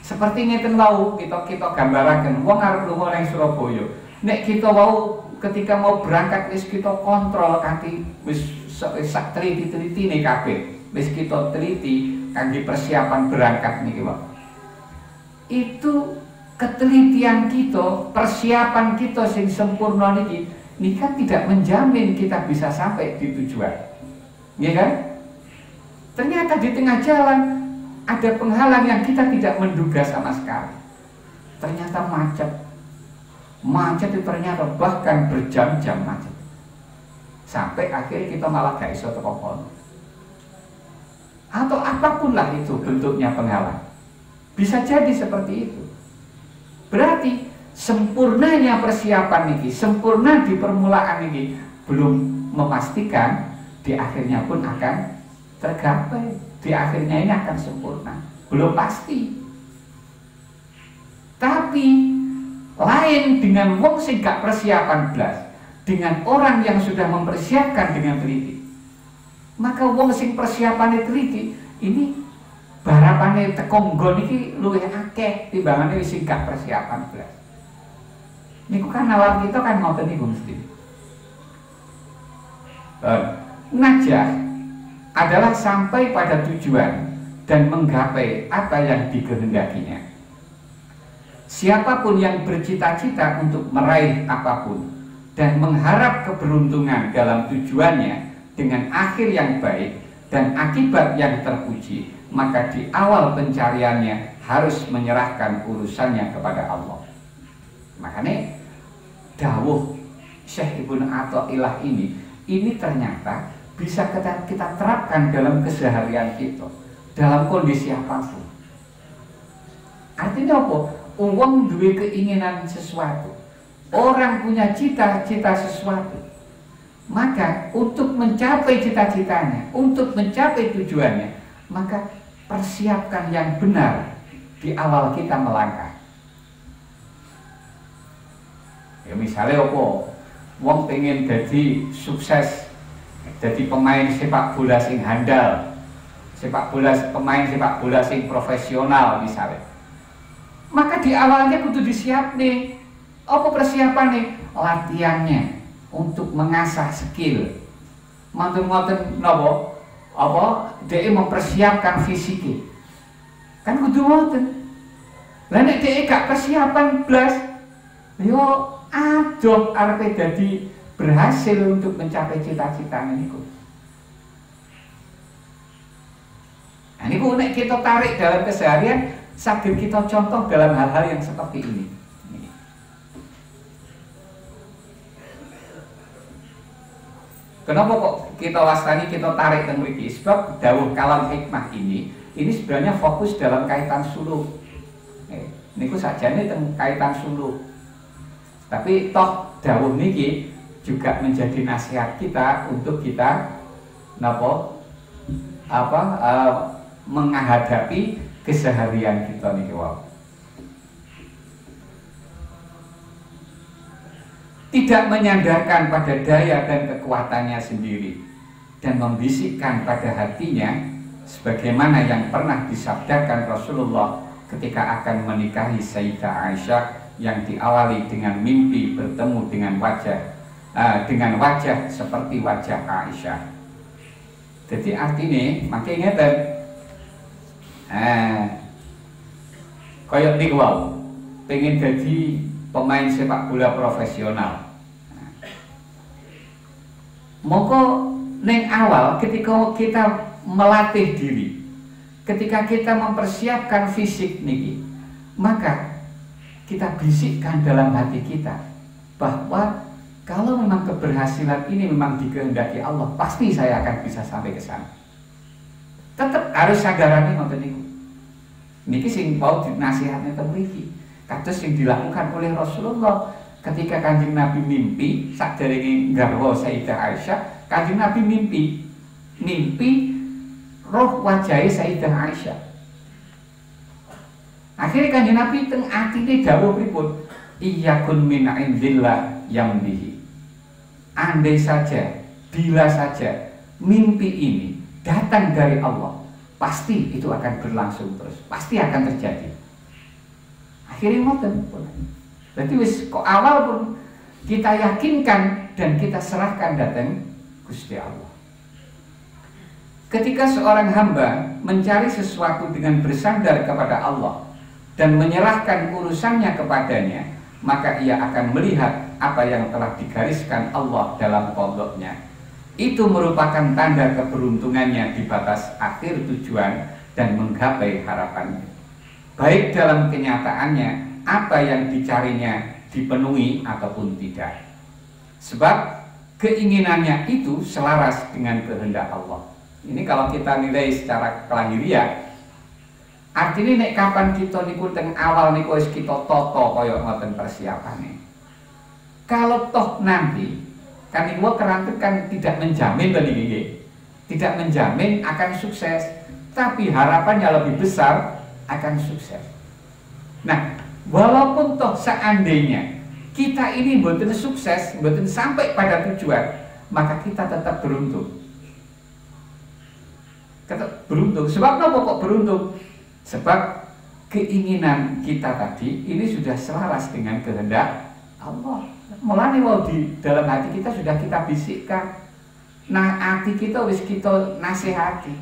Seperti ngeten wau kita gambaraken wong arep lunga ning Surabaya. Nek kita wau ketika mau berangkat wis kita kontrol kanthi wis sak teliti-telitine kabeh. Wis kita teliti kangge persiapan berangkat niki, Pak. Itu ketelitian kita, persiapan kita sing sempurna niki kan tidak menjamin kita bisa sampai di tujuan. Ya kan? Ternyata di tengah jalan ada penghalang yang kita tidak menduga sama sekali. Ternyata macet. Macet itu ternyata bahkan berjam-jam macet. Sampai akhirnya kita malah gak iso teko kono. Atau apapun lah itu bentuknya penghalang. Bisa jadi seperti itu. Berarti sempurnanya persiapan ini, sempurna di permulaan ini belum memastikan di akhirnya pun akan tergapai. Di akhirnya ini akan sempurna. Belum pasti. Tapi lain dengan wong sing gak persiapan blas, dengan orang yang sudah mempersiapkan dengan teliti. Maka wong sing persiapannya teliti ini barapane teko nggon iki luwih akeh timbangane sing gak persiapan blas. Niku kan nalar kita kan ngoten niku mesti. Najah adalah sampai pada tujuan dan menggapai apa yang dikehendakinya. Siapapun yang bercita-cita untuk meraih apapun dan mengharap keberuntungan dalam tujuannya dengan akhir yang baik dan akibat yang terpuji, maka di awal pencariannya harus menyerahkan urusannya kepada Allah. Makanya dawuh Syekh Ibnu Athaillah ini ternyata bisa kita terapkan dalam keseharian kita, dalam kondisi apapun. Artinya apa? Uang duwe keinginan sesuatu, orang punya cita-cita sesuatu, maka untuk mencapai cita-citanya, untuk mencapai tujuannya, maka persiapkan yang benar di awal kita melangkah. Ya misalnya apa? Wong pengen jadi sukses, jadi pemain sepak bola sing handal, pemain sepak bola sing profesional misalnya. Maka di awalnya kudu disiap nih. Apa persiapan nih? Latihannya untuk mengasah skill. Manten-manten napa? Apa dhek mempersiapkan fisiknya. Kan kudu ngoten. Lah nek dhek gak persiapan blas, yo adoh arepe dadi berhasil untuk mencapai cita-citane niku. Nah niku nek kita tarik dalam keseharian, saged kita contoh dalam hal-hal yang seperti ini. Kenapa kok kita wastani, kita tarik teng mriki? Sebab dawuh kalam hikmah ini sebenarnya fokus dalam kaitan suluk. Niku sajane teng kaitan suluk. Tapi toh dawuh niki juga menjadi nasihat kita untuk kita menghadapi keseharian kita niki wae. Tidak menyandarkan pada daya dan kekuatannya sendiri dan membisikkan pada hatinya sebagaimana yang pernah disabdakan Rasulullah ketika akan menikahi Sayyidah Aisyah yang diawali dengan mimpi bertemu dengan wajah seperti wajah Aisyah. Jadi artinya makanya ngeten koyok niku wae pengen jadi pemain sepak bola profesional. Moko neng awal ketika kita melatih diri, ketika kita mempersiapkan fisik niki, maka kita bisikkan dalam hati kita bahwa kalau memang keberhasilan ini memang dikehendaki Allah, pasti saya akan bisa sampai ke sana. Tetap harus sadarane ngoten niku. Niki sing mau dinasihatne teng mriki. Kados yang dilakukan oleh Rasulullah ketika Kanjeng Nabi mimpi sakderenge garwa Sayyidah Aisyah, Kanjeng Nabi mimpi roh wajah Sayyidah Aisyah. Akhirnya Kanjeng Nabi teng atine dawuh pripun? Iyakun min indillah yamdihi. Andai saja, bila saja mimpi ini datang dari Allah, pasti itu akan berlangsung terus, pasti akan terjadi. Akhirnya ngoten. Berarti wis kok awal pun kita yakinkan dan kita serahkan datang Gusti Allah. ketika seorang hamba mencari sesuatu dengan bersandar kepada Allah dan menyerahkan urusannya kepadanya, maka ia akan melihat apa yang telah digariskan Allah dalam qadha-Nya. Itu merupakan tanda keberuntungannya di batas akhir tujuan dan menggapai harapannya. Baik dalam kenyataannya apa yang dicarinya dipenuhi ataupun tidak. Sebab keinginannya itu selaras dengan kehendak Allah. Ini kalau kita nilai secara kelahiriah, artinya nek kapan kita niku teng awal niku wis kita toto kaya ngoten persiapane. Kalau toh nanti kan niku kerantet kan tidak menjamin tadi nggih. Tidak menjamin akan sukses, tapi harapannya lebih besar akan sukses. Nah, walaupun toh seandainya kita ini mboten sukses, mboten sampai pada tujuan, maka kita tetap beruntung. Beruntung. Sebab apa kok beruntung? Sebab keinginan kita tadi ini sudah selaras dengan kehendak Allah. Mulane wae di dalam hati kita sudah kita bisikkan. Nah, hati kita wis kita nasihati.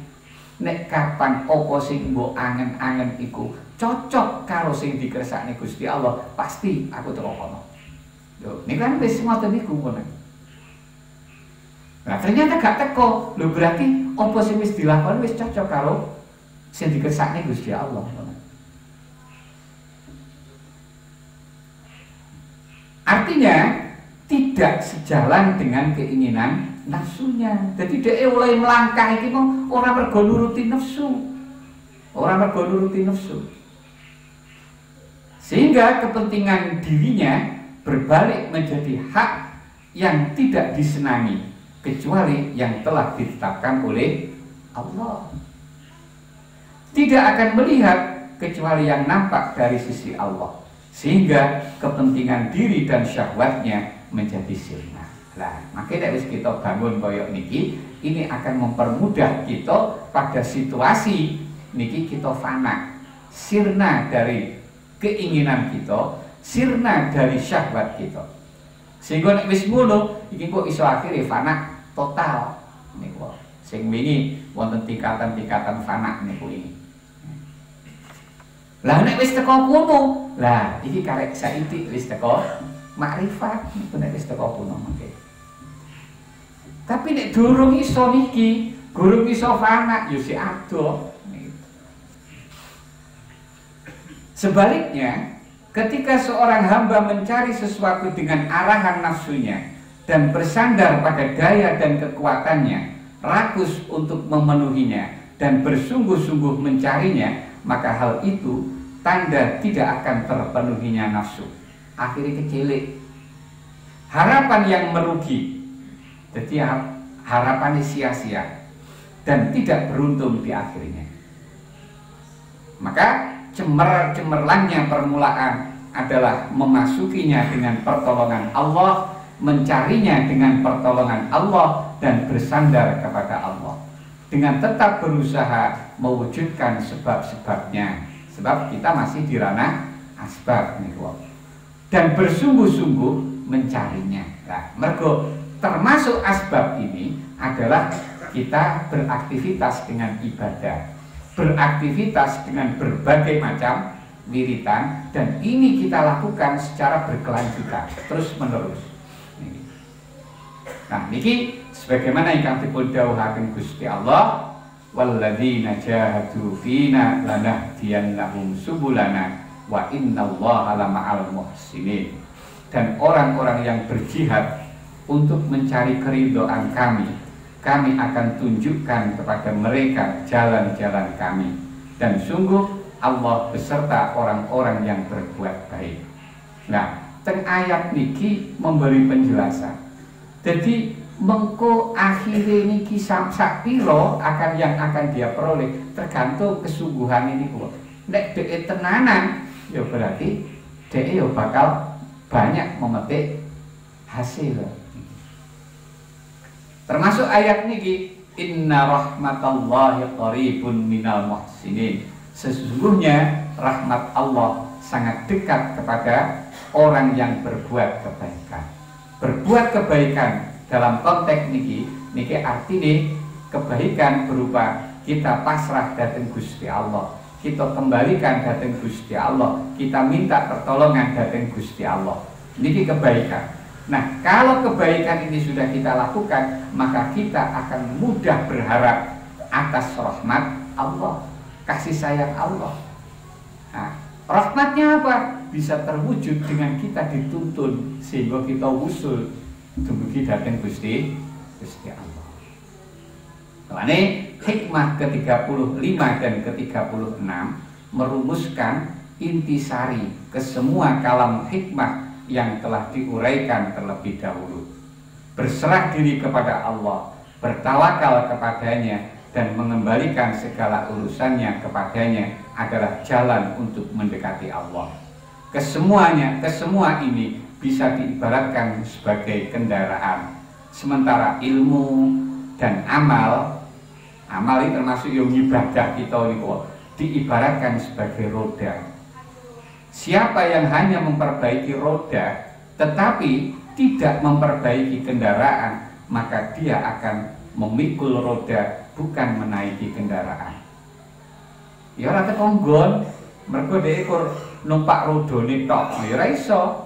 Nek kapan apa sing mbok angen-angen iku cocok karo sing dikersakne Gusti Allah, pasti aku teko kono. Lho, niku kan wis ngoten niku ngono. Nah, ternyata gak teko. Lho berarti apa sing wis dilakoni wis cocok karo sing dikersakne Gusti Allah. Artinya tidak sejalan dengan keinginan nafsunya. Jadi dia mulai melangkah iki mau ora mergo nuruti nafsu. Ora mergo nuruti nafsu. Sehingga kepentingan dirinya berbalik menjadi hak yang tidak disenangi kecuali yang telah ditetapkan oleh Allah. Tidak akan melihat kecuali yang nampak dari sisi Allah, sehingga kepentingan diri dan syahwatnya menjadi sirna. Lah, makanya wis kita bangun koyok niki, ini akan mempermudah kita pada situasi niki kita fana, sirna dari keinginan kita, sirna dari syahwat kita. Sehingga nek wis ngono, iki kok iso akhire fana total niku. Sing wingi wonten tingkatan-tingkatan fana niku iki. Lah nek wis teko kono, lah iki karek saiki wis teko makrifat, niku nek wis teko kono mangke. Tapi nek durung iso niki, durung iso fana yo si adoh. Sebaliknya, ketika seorang hamba mencari sesuatu dengan arahan nafsunya dan bersandar pada daya dan kekuatannya, rakus untuk memenuhinya dan bersungguh-sungguh mencarinya, maka hal itu tanda tidak akan terpenuhinya nafsu. Akhirnya kecilik. Harapan yang merugi. Jadi harapannya sia-sia dan tidak beruntung di akhirnya. Maka cemerlangnya permulaan adalah memasukinya dengan pertolongan Allah, mencarinya dengan pertolongan Allah, dan bersandar kepada Allah dengan tetap berusaha mewujudkan sebab-sebabnya. Sebab kita masih di ranah asbab niku. Dan bersungguh-sungguh mencarinya. Nah, mergo termasuk asbab ini adalah kita beraktivitas dengan ibadah, beraktivitas dengan berbagai macam wiritan, dan ini kita lakukan secara berkelanjutan terus menerus. Nah, niki sebagaimana ingkang dipun dawuhaken Gusti Allah, walladzina jahadu fina lanahdiyannahum subulana wa innallaha lama'al muhsinin. Dan orang-orang yang berjihad untuk mencari keridhaan kami akan tunjukkan kepada mereka jalan-jalan kami, dan sungguh Allah beserta orang-orang yang berbuat baik. Nah, teng ayat niki memberi penjelasan. Jadi mengko akhirnya niki sak piro akan yang akan dia peroleh tergantung kesungguhan ini kok. Nek dhek tenanan, ya berarti dhek ya bakal banyak memetik hasil. Termasuk ayat niki, inna rahmatallahi qaribun minal muhsinin. Sesungguhnya rahmat Allah sangat dekat kepada orang yang berbuat kebaikan. Berbuat kebaikan dalam konteks niki artinya kebaikan berupa kita pasrah datang Gusti Allah, kita kembalikan datang Gusti Allah, kita minta pertolongan datang Gusti Allah. Ini kebaikan. Nah, kalau kebaikan ini sudah kita lakukan, maka kita akan mudah berharap atas rahmat Allah, kasih sayang Allah. Nah, rahmatnya apa? Bisa terwujud dengan kita dituntun sehingga kita usul dumugi datang Gusti Allah. Makanya hikmah ke-35 dan ke-36 merumuskan intisari ke semua kalam hikmah yang telah diuraikan terlebih dahulu. Berserah diri kepada Allah, bertawakal kepadanya, dan mengembalikan segala urusannya kepadanya adalah jalan untuk mendekati Allah. Kesemua ini bisa diibaratkan sebagai kendaraan. Sementara ilmu dan amal ini termasuk yang ibadah kita ini diibaratkan sebagai roda. Siapa yang hanya memperbaiki roda tetapi tidak memperbaiki kendaraan, maka dia akan memikul roda, bukan menaiki kendaraan. Ya ora tekonggon, mergo dhek numpak rodone tok, ya ora iso.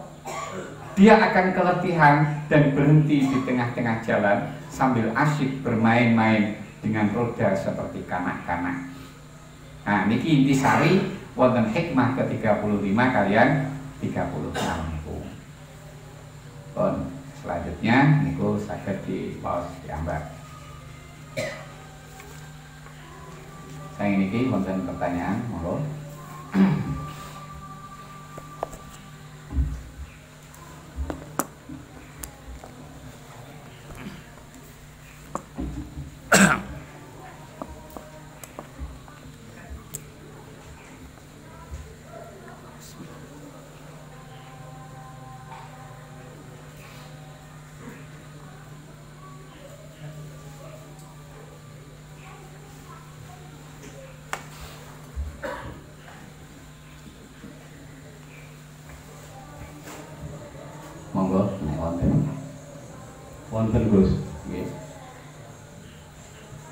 Dia akan keletihan dan berhenti di tengah-tengah jalan sambil asyik bermain-main dengan roda seperti kanak-kanak. Nah, niki intisari wonten hikmah ke-35 kalian 36. Pun selanjutnya niku saged dipaos diambat. Saya niki wonten pertanyaan, monggo. Monggo, wonten Gus. nggih.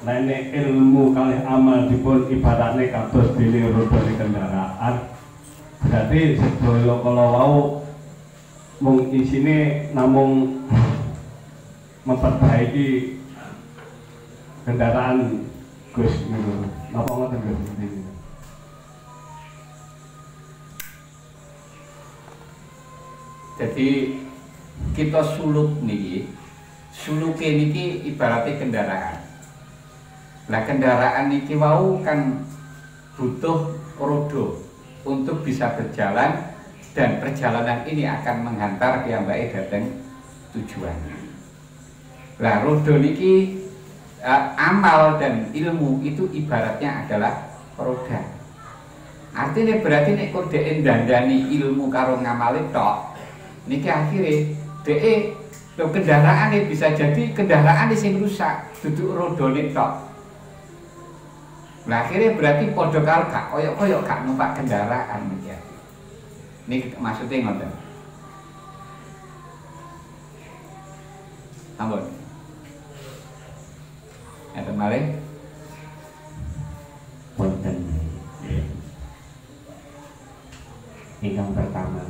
Nek ilmu kalih amal dipun ibaratne kados dene rodane kendaraan. Berarti sedaya kala wau mung isine namung memperbaiki kendaraan Gus niku. Napa ngoten Gus? Jadi kita suluk niki, suluke niki ibaratnya kendaraan. Nah, kendaraan niki wau kan butuh roda untuk bisa berjalan, dan perjalanan ini akan menghantar piyambake dhateng tujuannya. Lah roda niki amal dan ilmu itu ibaratnya adalah roda. Artinya berarti nek kok dhek ndandani ilmu karo ngamali tok, niki akhirnya dhek kendaraan bisa jadi kendaraan sing rusak, duduk rodone tok. Nah akhirnya berarti padha karo gak koyok gak numpak kendaraan niki. Niki maksudnya ngoten. Ampun. Enten malih. Wonten ingkang pertama,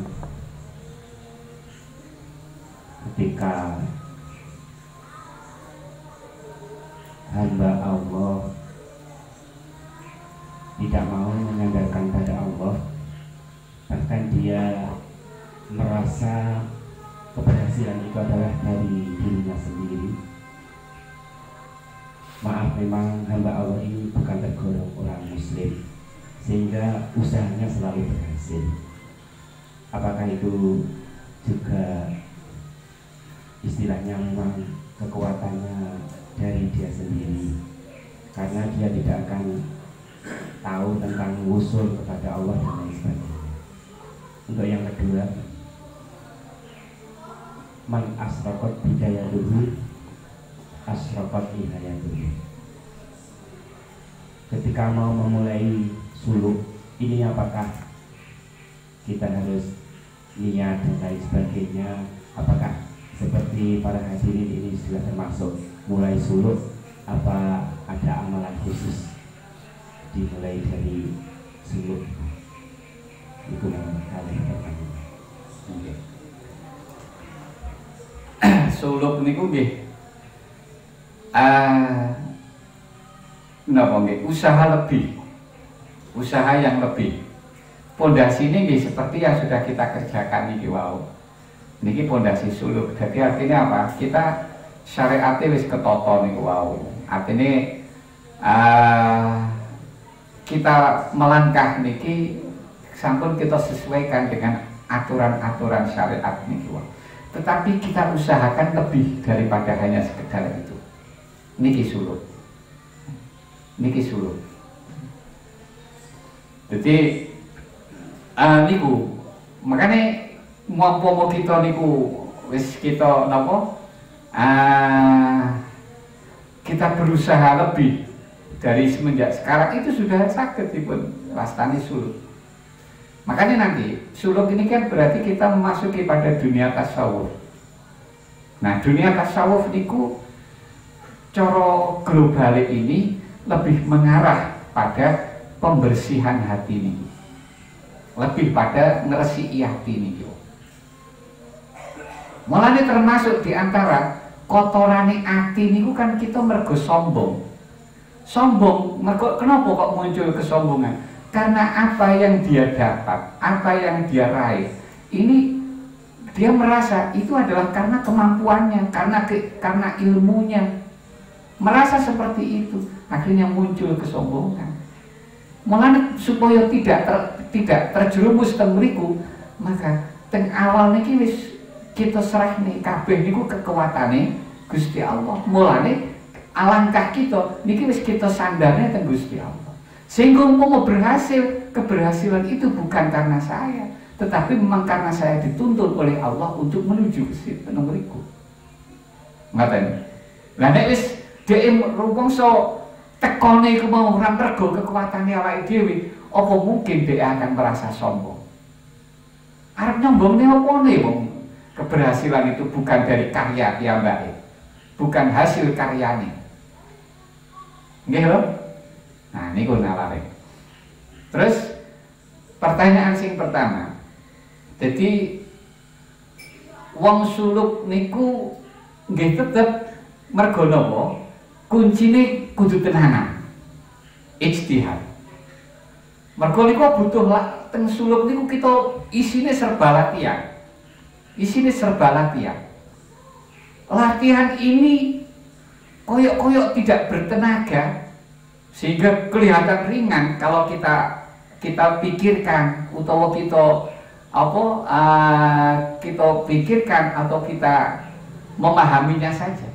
ketika hamba Allah tidak mau menyandarkan pada Allah, bahkan dia merasa keberhasilan itu adalah dari dirinya sendiri. Maaf, memang hamba Allah ini bukan tergolong orang muslim sehingga usahanya selalu berhasil. Apakah itu juga istilahnya memang kekuatannya dari dia sendiri, karena dia tidak akan tahu tentang usul kepada Allah dan lain sebagainya. Untuk yang kedua, man asraqat bidayatuhu asraqat hidayatuhu. Ketika mau memulai suluk ini, apakah kita harus niat dan lain sebagainya? Apakah seperti para hadirin ini sudah termasuk mulai suluk, apa ada amalan khusus dimulai dari suluk itu yang kali pertama. Suluk niku nggih napa nggih usaha lebih, usaha yang lebih. Pondasi ini nggih seperti yang sudah kita kerjakan niki wau. Niki pondasi suluk. Jadi artinya apa? Kita syariate wis ketoto niku wau. Artinya kita melangkah niki sampun kita sesuaikan dengan aturan-aturan syariat niki wau. Tetapi kita usahakan lebih daripada hanya sekedar itu. Niki suluk. Niki suluk. Jadi niku makanya mau kita niku wis kita napa kita berusaha lebih dari semenjak sekarang itu sudah sakit dipun wastani suluk. Makanya nanti suluk ini kan berarti kita memasuki pada dunia tasawuf. Nah, dunia tasawuf niku cara global ini lebih mengarah pada pembersihan hati ini, lebih pada ngresi hati ini. Mulane termasuk diantara kotorane hati niku kan kita mergo sombong. Sombong, mergo kenapa kok muncul kesombongan? Karena apa yang dia dapat, apa yang dia raih, ini dia merasa itu adalah karena kemampuannya, karena ilmunya. Merasa seperti itu, akhirnya muncul kesombongan. Mulane supaya tidak terjerumus teng mriku, maka teng awal niki wis kita serahne kabeh niku kekuatane Gusti Allah. Mulane alangkah kita niki wis kita sandarne teng Gusti Allah. Sehingga umpama berhasil, keberhasilan itu bukan karena saya, tetapi memang karena saya dituntun oleh Allah untuk menuju ke situ mriku. Ngaten. Lah nek wis dhek rumangsa tekone iku mau ora mergo kekuatane awake dhewe, apa mungkin dhek akan merasa sombong? Arep nyombongne opone wong? Keberhasilan itu bukan dari karya piyambake, bukan hasil karyane. Nggih lho? Nah, niku nalare. Terus pertanyaan sing pertama. Jadi wong suluk niku nggih tetep mergo napa? Kuncine kudu tenanan. Ijtihad. Mergo niku butuh teng suluk niku kita isine serba latihan. Isine serba latihan. Latihan ini koyok-koyok tidak bertenaga sehingga kelihatan ringan kalau kita pikirkan utawa kita pikirkan atau kita memahaminya saja.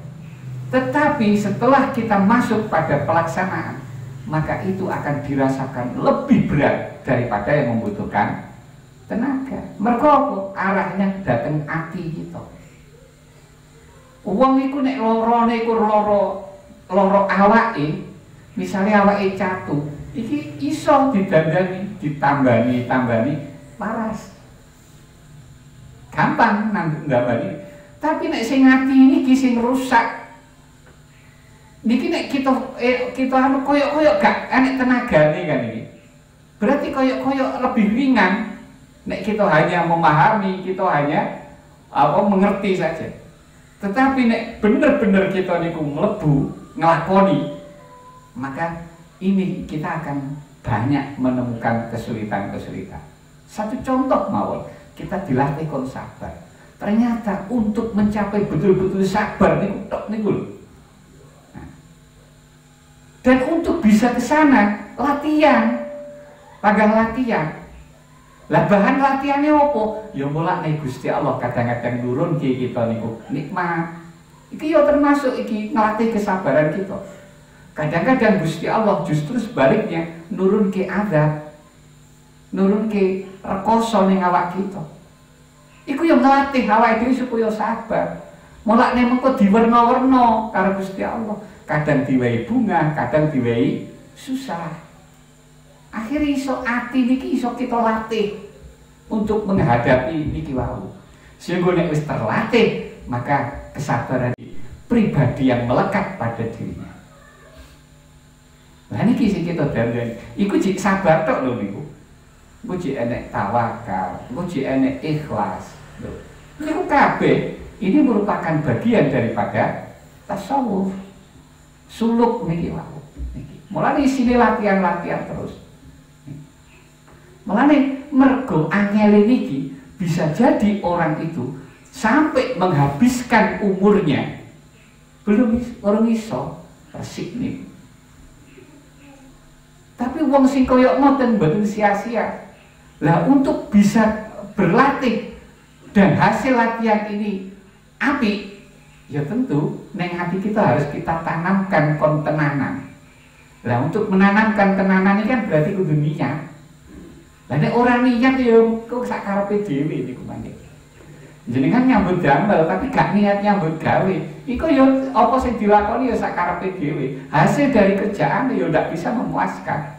Tetapi setelah kita masuk pada pelaksanaan, maka itu akan dirasakan lebih berat daripada yang membutuhkan tenaga. Mergo arahnya dateng ati kita. Wong iku nek lorone iku loro awake, misalnya awake catu, iki iso didandani, ditambani paras. Gampang nambani. Tapi nek sing ati niki sing rusak. Niki nek kita anu koyok-koyok gak enek tenagane kan iki. Berarti koyok-koyok lebih ringan nek kita hanya memahami, kita hanya mengerti saja. Tetapi nek bener-bener kita niku mlebu nglakoni, maka ini kita akan banyak menemukan kesulitan-kesulitan. Satu contoh mawon, kita dilatih kon sabar. Ternyata untuk mencapai betul-betul sabar niku tok niku lho. Nah. Dan untuk bisa ke sana latihan. Pagang latihan. Lah bahan latihannya apa? Ya mulane Gusti Allah kadang-kadang nurun kita niku nikmat. Iki ya termasuk iki ngelatih kesabaran kita. Kadang-kadang Gusti Allah justru sebaliknya nurun ke azab, nurun ke rekoso ning awak kita. Iku yang ngelatih awak dhewe supaya sabar. Mulane mengko diwerna-werna karo Gusti Allah. Kadang diwehi bunga, kadang diwehi susah. Akhirnya iso ati niki iso kita latih untuk menghadapi niki wau. Sehingga nek wis terlatih, maka kesabaran pribadi yang melekat pada dirinya. Lah niki sing kita dandani. Iku jek sabar tok lho niku. Iku jek enek tawakal, iku jek enek ikhlas. Lho. Niku kabeh ini merupakan bagian daripada tasawuf. Suluk niki wae. Niki. Mulane isine latihan-latihan terus. Mulane mergo angel niki bisa jadi orang itu sampai menghabiskan umurnya belum orang iso resik nih. Tapi wong sing koyok ngoten mboten sia-sia. Lah untuk bisa berlatih dan hasil latihan ini apik, ya tentu neng hati kita harus kita tanamkan kontenanan. Lah untuk menanamkan tenanan ini kan berarti kudu niat. Lah nek ora niat ya kok sak karepe dhewe niku mangke. Jenengan nyambut damel tapi gak niat nyambut gawe. Iku ya apa sing dilakoni ya sak karepe dhewe. Hasil dari kerjaan ya ndak bisa memuaskan.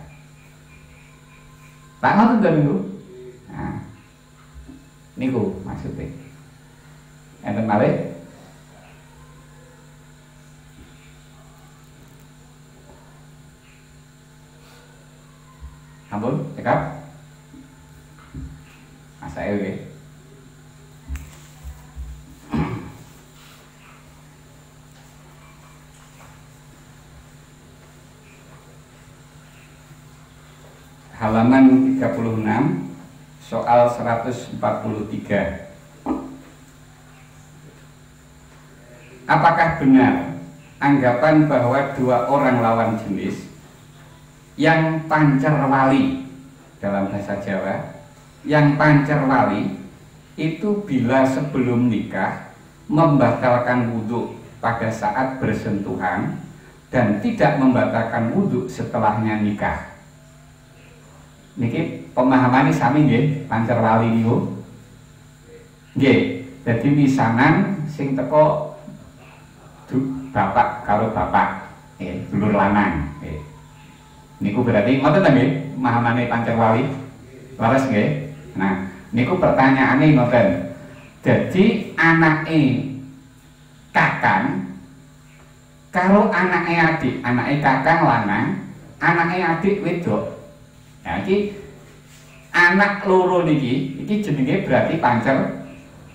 Tak ngoten to niku. Nah. Niku maksudnya. Enten malih. Ampun, cekap. Masa ewe. Halaman 36 soal 143. Apakah benar anggapan bahwa dua orang lawan jenis yang pancerwali dalam bahasa Jawa, yang pancerwali itu bila sebelum nikah membatalkan wudhu pada saat bersentuhan dan tidak membatalkan wudhu setelahnya nikah? Niki pemahaman sami nggih pancerwali niku. Nggih, dadi misanan sing teko bapak karo bapak, dulur lanang. Niku berarti ngoten ta nggih pemahamane pancerwali? Laras nggih. Nah, niku pertanyaane ngoten. Dadi anake kakang karo anake adik, anake kakang lanang, anake adik wedok. Nah, iki anak loro niki, iki jenenge berarti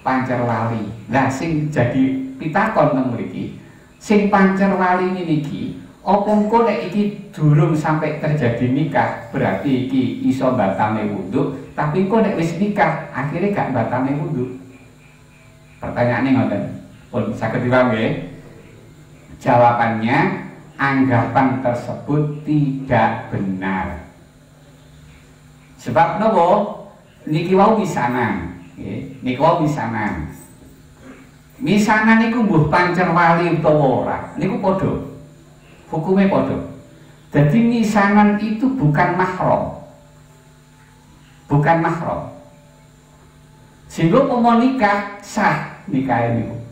pancerwali. Lah sing jadi pitakon teng mriki, sing pancerwali niki, apa engko nek iki durung sampai terjadi nikah, berarti iki iso batalne wudu, tapi engko nek wis nikah, akhirnya gak batalne wudu. Pertanyaane ngoten. Pun saged dipaham nggih? Jawabannya anggapan tersebut tidak benar. Sebab nopo niki wau misanan, niki wau misanan. Misanan niku mbuh pancerwali utawa ora, niku padha. Hukume padha. Jadi misanan itu bukan mahram. Bukan mahram. Sehingga mau nikah sah nikah niku.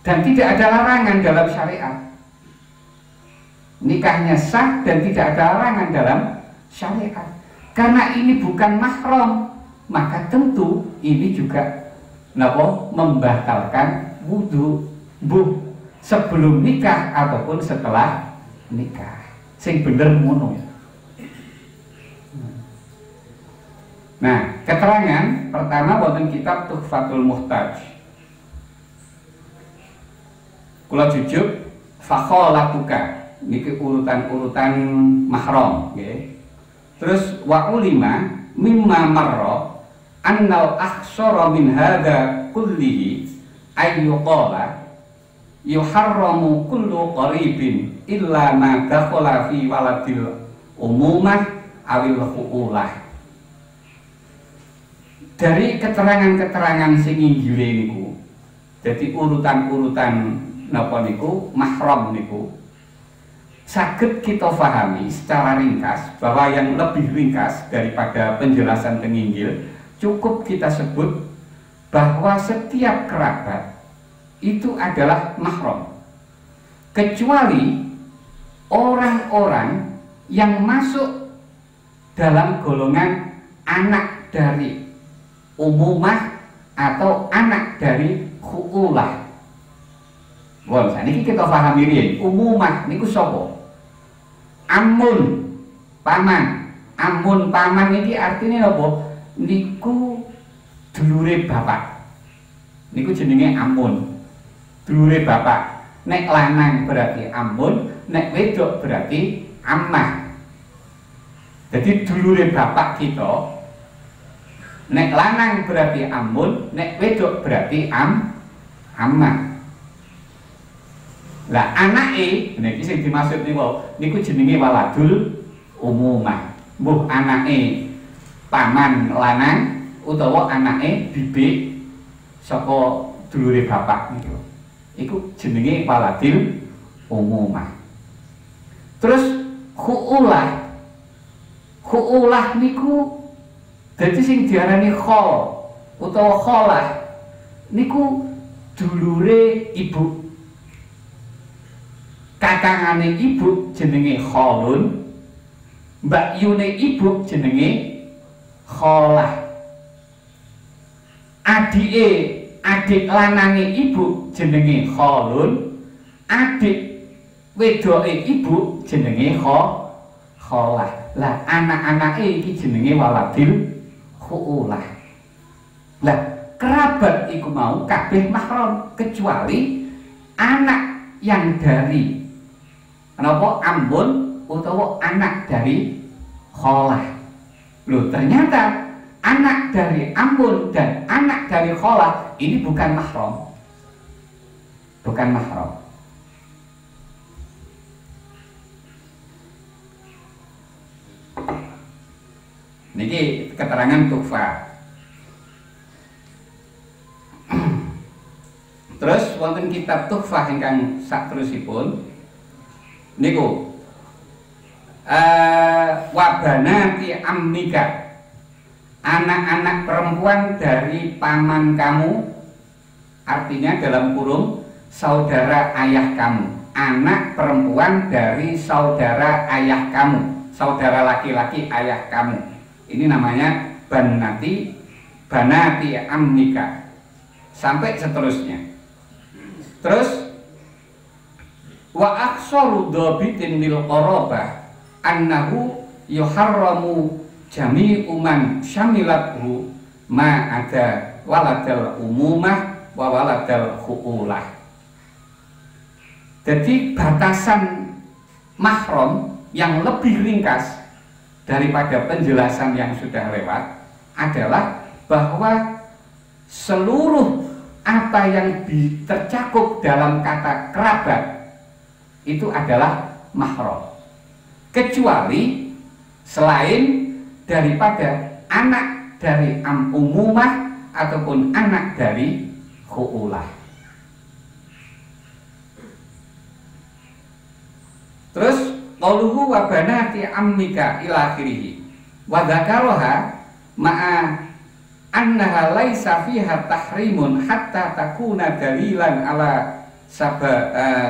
Dan tidak ada larangan dalam syariat. Nikahnya sah dan tidak ada larangan dalam syariat. Karena ini bukan mahram, maka tentu ini juga membatalkan wudu sebelum nikah ataupun setelah nikah. Sing bener ngono. Nah, keterangan pertama wonten kitab Tuhfatul Muhtaj. Kula jujuk fakholatuka niki urutan-urutan mahram nggih. Terus wa ulima mimma marra annal akhsara min hadza kullihi ayyuqala yuharramu kullu qaribin illa ma dakhala fi waladil umumah awil huulah. Dari keterangan-keterangan sing inggile niku, jadi urutan-urutan napa niku mahram niku saged kita pahami secara ringkas, bahwa yang lebih ringkas daripada penjelasan tenginggil cukup kita sebut bahwa setiap kerabat itu adalah mahram, kecuali orang-orang yang masuk dalam golongan anak dari umumah atau anak dari khuulah. Wah, niki kita pahami riyen, umumah niku sapa? amun paman. Amun paman ini artinya apa? Niku dulure bapak. Niku jenenge amun. Dulure bapak. Nek lanang berarti amun, nek wedok berarti ammah. Jadi dulure bapak kita, nek lanang berarti amun, nek wedok berarti ammah. Lah anake niki sing dimaksud niku jenenge waladul umumah. Mbuh anake paman lanang utawa anake bibik saka dulure bapak niku. Iku jenenge waladil umumah. Terus khu'ulah niku dadi sing diarani khol utawa kholah niku dulure ibu. Kakangane ibu jenenge kholun, mbakyune ibu jenenge kholah. Adik lanange ibu jenenge kholun, adik wedoke ibu jenenge kholah. Lah anak-anake iki jenenge waladil khu'ulah. Lah kerabat iku mau kabeh mahram kecuali anak yang dari kenapa ambun utawa anak dari kholah. Loh ternyata anak dari ambun dan anak dari kholah ini bukan mahram. Bukan mahram. Niki keterangan tuhfah. Terus wonten kitab tuhfah ingkang saterusipun niku wabanati ammika, anak-anak perempuan dari paman kamu, artinya dalam kurung saudara ayah kamu, anak perempuan dari saudara ayah kamu, saudara laki-laki ayah kamu. Ini namanya banati ammika sampai seterusnya. Terus wa aqsaru dhabitin lil qarabah annahu yuharramu jami'u man syamilathu ma ada waladal umumah wa waladal khu'ulah. Jadi batasan mahram yang lebih ringkas daripada penjelasan yang sudah lewat adalah bahwa seluruh apa yang tercakup dalam kata kerabat itu adalah mahram, kecuali selain daripada anak dari umumah ataupun anak dari khu'ulah. Terus qauluhu wa banati ammika ila akhirih wa dzakaraha ma'a annaha laisa fiha tahrimun hatta takuna dalilan ala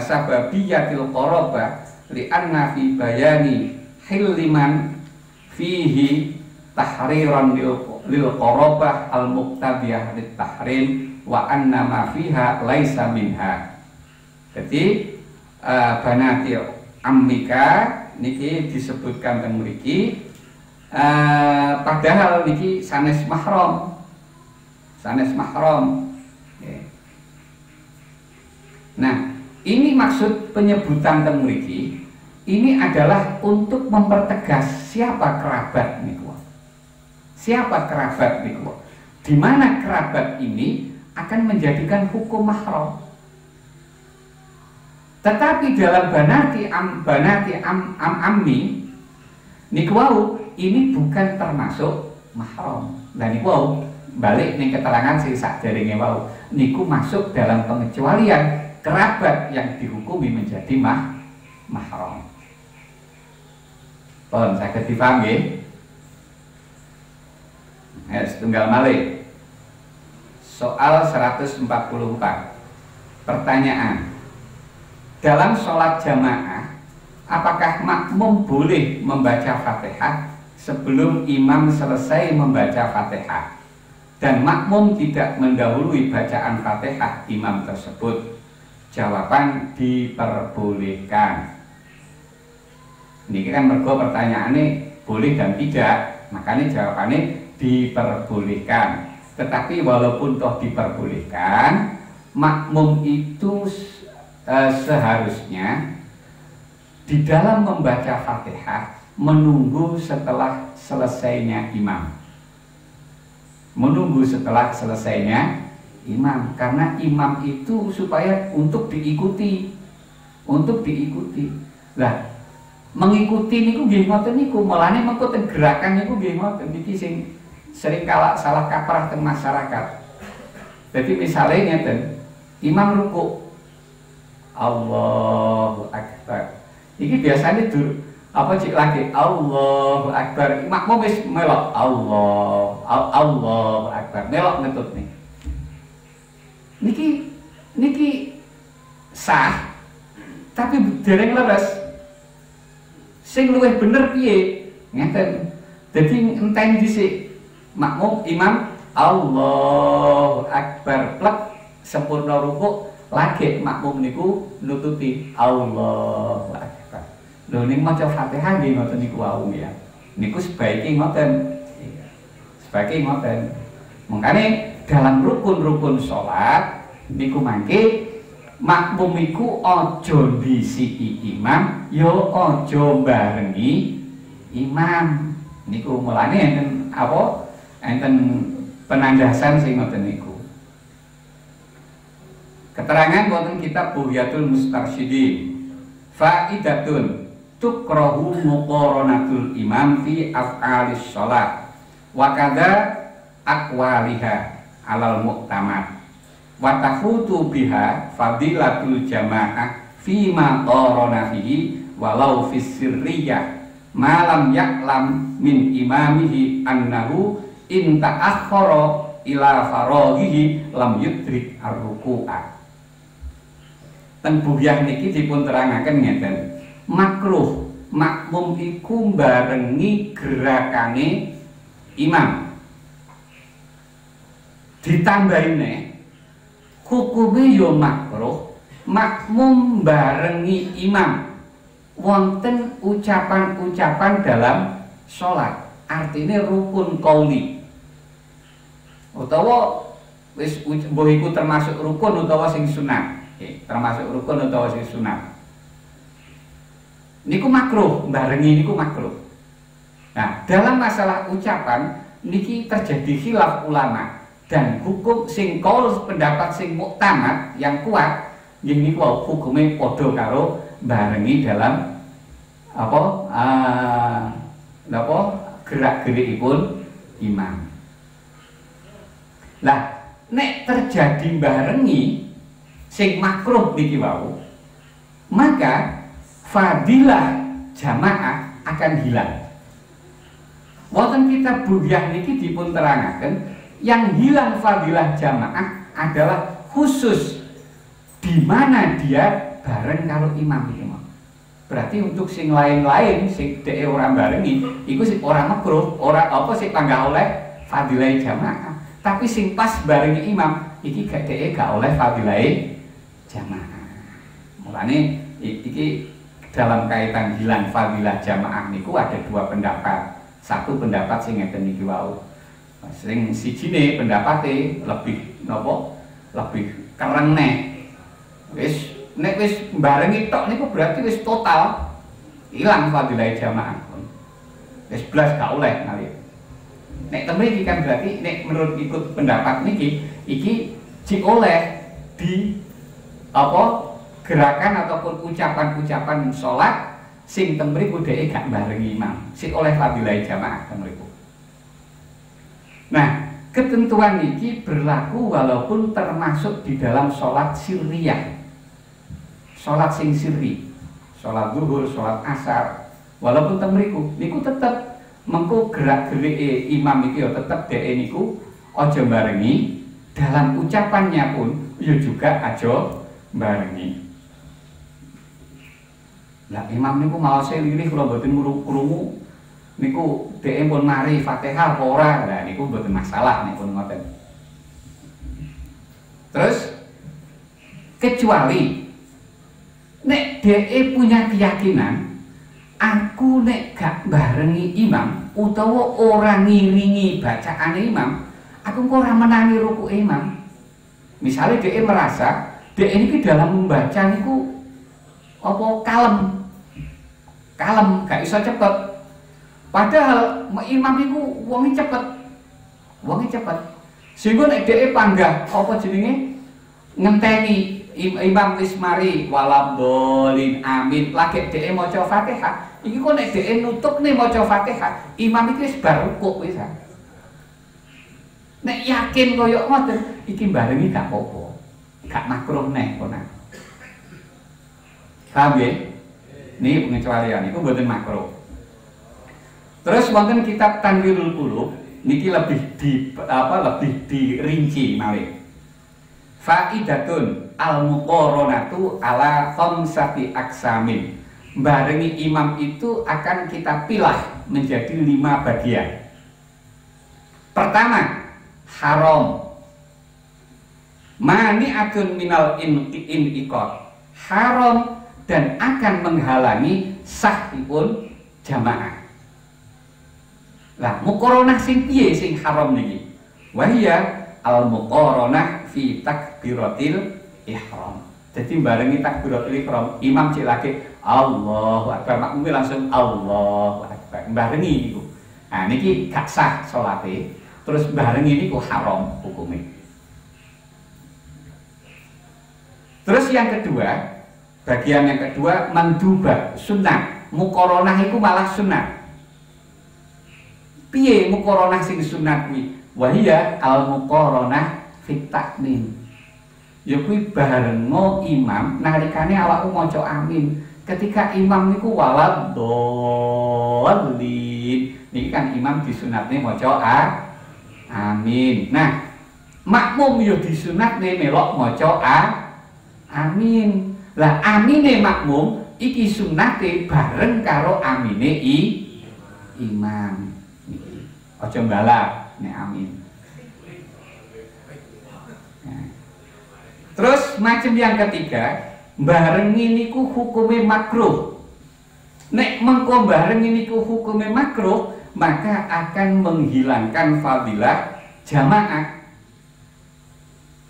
sababiyatil qarabah li anna fi bayani hilliman fihi tahriran lil qarabah al muqtadiyah lit tahrim wa anna ma fiha laisa minha. Jadi banati ammika niki disebutkan teng mriki padahal niki sanes mahram. Nah, ini maksud penyebutan teng mriki ini adalah untuk mempertegas siapa kerabat niku. Siapa kerabat niku? Di mana kerabat ini akan menjadikan hukum mahram. Tetapi dalam banati ammi niku wau ini bukan termasuk mahram. Lah niku wau balik ning keterangan sing sakderenge wau niku masuk dalam pengecualian kerabat yang dihukumi menjadi mahram. Pun saged dipaham nggih? Setunggal malih. Soal 144. Pertanyaan. Dalam sholat jamaah, apakah makmum boleh membaca Fatihah sebelum imam selesai membaca Fatihah? Dan makmum tidak mendahului bacaan Fatihah imam tersebut? Jawaban diperbolehkan. Ini kan mergo pertanyaannya boleh dan tidak, makanya jawabannya diperbolehkan. Tetapi walaupun toh diperbolehkan, makmum itu seharusnya di dalam membaca Fatihah menunggu setelah selesainya imam. Menunggu setelah selesainya imam, karena imam itu supaya untuk diikuti. Lah, mengikuti niku nggih ngoten niku, mulane mengko ten gerakan niku nggih ngoten niki sing sering salah kaprah teng masyarakat. Jadi misalnya ngeten, imam ruku, Allahu Akbar. Iki biasanya cik lagi Allahu Akbar. Makmum wis melok Allahu Akbar. Melok ngetut nih. Niki sah, tapi dereng leres. Sing luwih bener piye? Ngeten. Dadi enten dhisik makmum imam Allahu Akbar plek sempurna ruku, lagi makmum niku nututi Allahu Akbar. Lho ning maca Fatihah nggih ngoten niku wau ya. Niku sebaiknya ngoten. Sebaiknya ngoten. Makane dalam rukun-rukun salat niku mangke makmum iku aja disiki imam, yo aja barengi imam. Niku mulane enten apa? Enten penandasan sing ngoten niku. Keterangan wonten kitab Bughyatul Mustarsyidin. Faidatun tukrahu muqaranatul imam fi af'alis shalah wa kadza aqwaliha alal mu'tamad wa tafutu biha fadilatul jamaah fi ma qarana fihi walau fis sirriyah ma lam ya'lam min imamihi annahu in ta'akhkhara ila faraghihi lam yudrik ar-ruku'a. Teng Bughyah niki dipun terangaken ngeten. Makruh makmum iku barengi gerakane imam. Ditambahine hukume yo makruh makmum barengi imam wonten ucapan-ucapan dalam sholat. Artinya rukun qauli. Utawa wis mbuh iku termasuk rukun utawa sing sunat. Termasuk rukun utawa sing sunat. Niku makruh, barengi niku makruh. Nah, dalam masalah ucapan niki terjadi khilaf ulama dan hukum sing qaul pendapat sing muktamad yang kuat nggih niku hukume padha karo barengi dalam gerak-gerikipun imam. Lah, nek terjadi barengi sing makruh niki wau, maka fadilah jamaah akan hilang. Wonten kitab Bughyah niki dipun terangaken yang hilang fadilah jamaah adalah khusus di mana dia bareng kalau imam itu. Berarti untuk sing lain-lain sing dhek ora barengi iku sing ora makruh, ora apa sing panggah oleh fadilah jamaah. Tapi sing pas barengi imam iki gak dhek gak oleh fadilah jamaah. Mulane iki dalam kaitan hilang fadilah jamaah niku ada dua pendapat. Satu pendapat sing ngeten niki wau. Sing sijine pendapate lebih napa? Lebih keren nek. Wis nek wis barengi tok niku berarti wis total hilang fadilah jamaah. Wis blas gak oleh ngali. Nek temriki kan berarti nek menurut ikut pendapat niki iki oleh di apa gerakan ataupun ucapan-ucapan sholat sing temriku dhek gak barengi imam, sing oleh fadilah jamaah temriku. Nah, ketentuan niki berlaku walaupun termasuk di dalam sholat sirriyah, sholat sing sirri, sholat zuhur, sholat asar, walaupun temriku niku tetep mengko gerak-gerik imam iki ya tetep dhek niku aja barengi, dalam ucapannya pun ya juga aja barengi. Lah imam niku maose lirih kula mboten krungu niku dhek pun mari Fatihah apa ora. Lah niku mboten masalah nek pun ngoten. Terus kecuali nek dhek punya keyakinan aku aku nek gak barengi imam utawa orang ngiringi bacaane imam, aku kok ora menangi ruku imam. Misalnya dia merasa dia ini dalam membaca niku apa kalem, gak iso cepet. Padahal imam niku wonge cepet. Sehingga nek dia panggah apa jenenge ngenteni imam wis mari walabdolin amin lagi dhek maca Fatihah, iki kok nek dhek nutupne maca Fatihah, imam iki wis bar rukuk wis. Nek yakin koyo ngoten, iki barengi gak apa-apa. Gak makruh neh konan. Paham nggih? Niki pengecualian iku mboten makruh. Terus wonten kitab Tanwirul Qulub niki lebih dirinci malih. Faidatun al-muqaranatu ala khamsati aksamin. Barengi imam itu akan kita pilah menjadi 5 bagian. Pertama, haram. Mani'atun minal in'iqad. Haram dan akan menghalangi sahipun jamaah. Lah, muqaranah sing piye sing haram niki? Wa hiya al-muqaranah fi takbiratil ihram. Jadi barengi takbiratul ihram, imam cek lagi Allahu Akbar, makmum langsung Allahu Akbar. Barengi niku. Nah niki gak sah salate. Terus barengi niku haram hukumnya. Terus yang kedua, bagian yang kedua mandubah, sunnah. Muqaranah iku malah sunnah. Piye muqaranah sing sunat kuwi? Wa hiya al muqaranah fit takmin. Ya kuwi barengo imam nalikane awakmu maca amin. Ketika imam niku waladhdallin. Niki kan imam disunatne maca amin. Nah, makmum yo disunatne melok maca amin. Lah amine makmum iki sunate bareng karo amine imam. Aja mbalap nek amin. Nah. Terus macam yang ketiga, barengi niku hukume makruh. Nek mengko barengi niku hukume makruh, maka akan menghilangkan fadilah jamaah.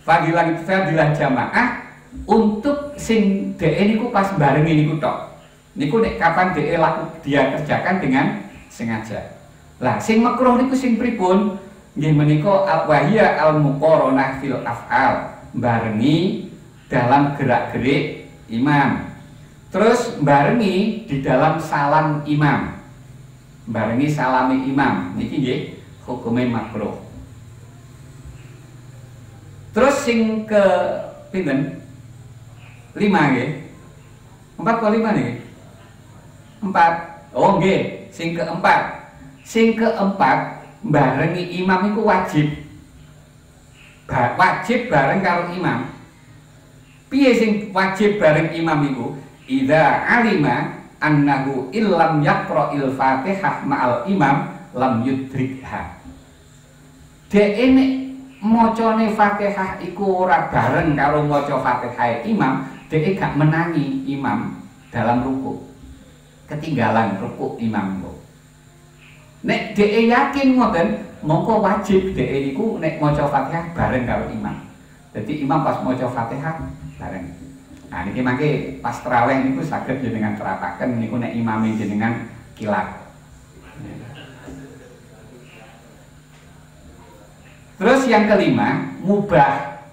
Fadilah jamaah untuk sing DE niku pas barengi niku tok. Niku nek kapan DE dia kerjakan dengan sengaja. Lah sing makruh niku sing pripun? Nggih menika wahya al-muqaranah fil af'al, barengi dalam gerak-gerik imam. Terus barengi di dalam salam imam. Barengi salami imam niki nggih hukume makruh. Terus sing ke pinten? 5 nggih. 4 atau 5 niki? 4. Oh nggih, sing keempat. Sing keempat, barengi imam itu wajib. Wajib bareng karo imam. Piye sing wajib bareng imam itu? Idza alima annahu illam yaqra'il Fatihah ma'al imam lam yudrikha. Dene macane Fatihah iku ora bareng karo maca Fatihah imam, dhek gak menangi imam dalam ruku. Ketinggalan ruku imam kok. Nek dhek yakin ngoten, mongko wajib dhek niku nek maca Fatihah bareng karo imam. Jadi imam pas maca Fatihah bareng. Nah niki mangke pas tarawih niku saged jenengan terapaken niku nek imame jenengan kilat. Terus yang kelima, mubah.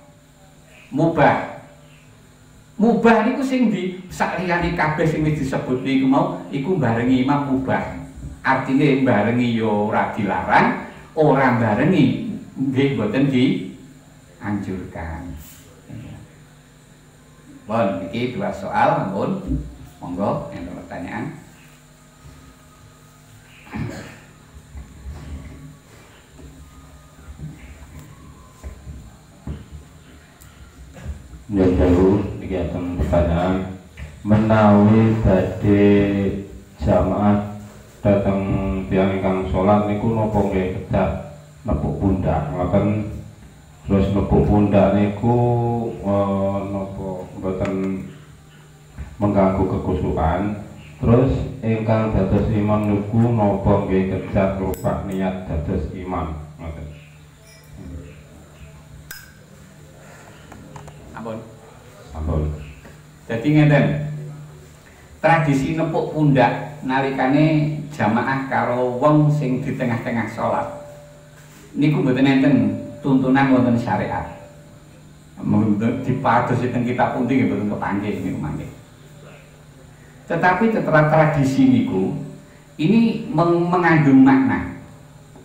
Mubah niku sing di sakliyane kabeh sing wis disebut niku mau iku barengi imam mubah. Artinya barengi yo ora dilarang, orang barengi nggih mboten dianjurkan. Bon, iki 2 soal, ampun. Monggo enten pertanyaan. Ya jauh kegiatan pertanyaan menawi badhe jamaah datang tiang ingkang sholat niku napa nggih kedah nepuk pundak ngoten, terus nepuk pundak niku napa mboten mengganggu kekhusyukan, Terus ingkang dados imam niku napa nggih kerja rubah niat dados imam? Ngoten. Ampun. Ampun. Jadi ngeten. Tradisi nepuk pundak nalikane jamaah karo wong sing di tengah-tengah sholat niku mboten enten tuntunan wonten syariat. Dipados teng kitab pundi nggih mboten kepanggih niku mangke. Tetapi tradisi niku ini mengandung makna.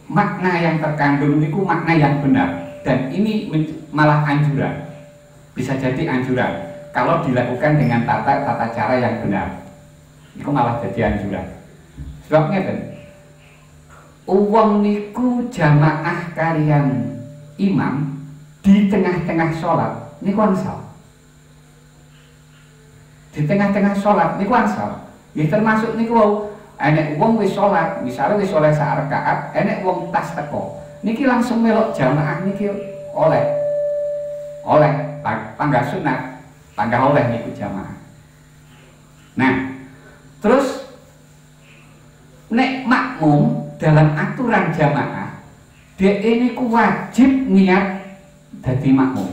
Makna yang terkandung niku makna yang benar dan ini malah anjuran. Bisa jadi anjuran kalau dilakukan dengan tata cara yang benar. Itu malah jadi anjuran. Sebabnya kan, uang niku jamaah kalian imam di tengah-tengah sholat niku ansal. Di tengah-tengah sholat niku ansal. Ya termasuk niku enek uang wis sholat, misalnya wis sholat sak rakaat, enek uang tas teko. Niki langsung melok jamaah niki oleh panggah sunat, panggah oleh niku jamaah. Nah, terus nek makmum dalam aturan jamaah dia ini wajib niat dadi makmum.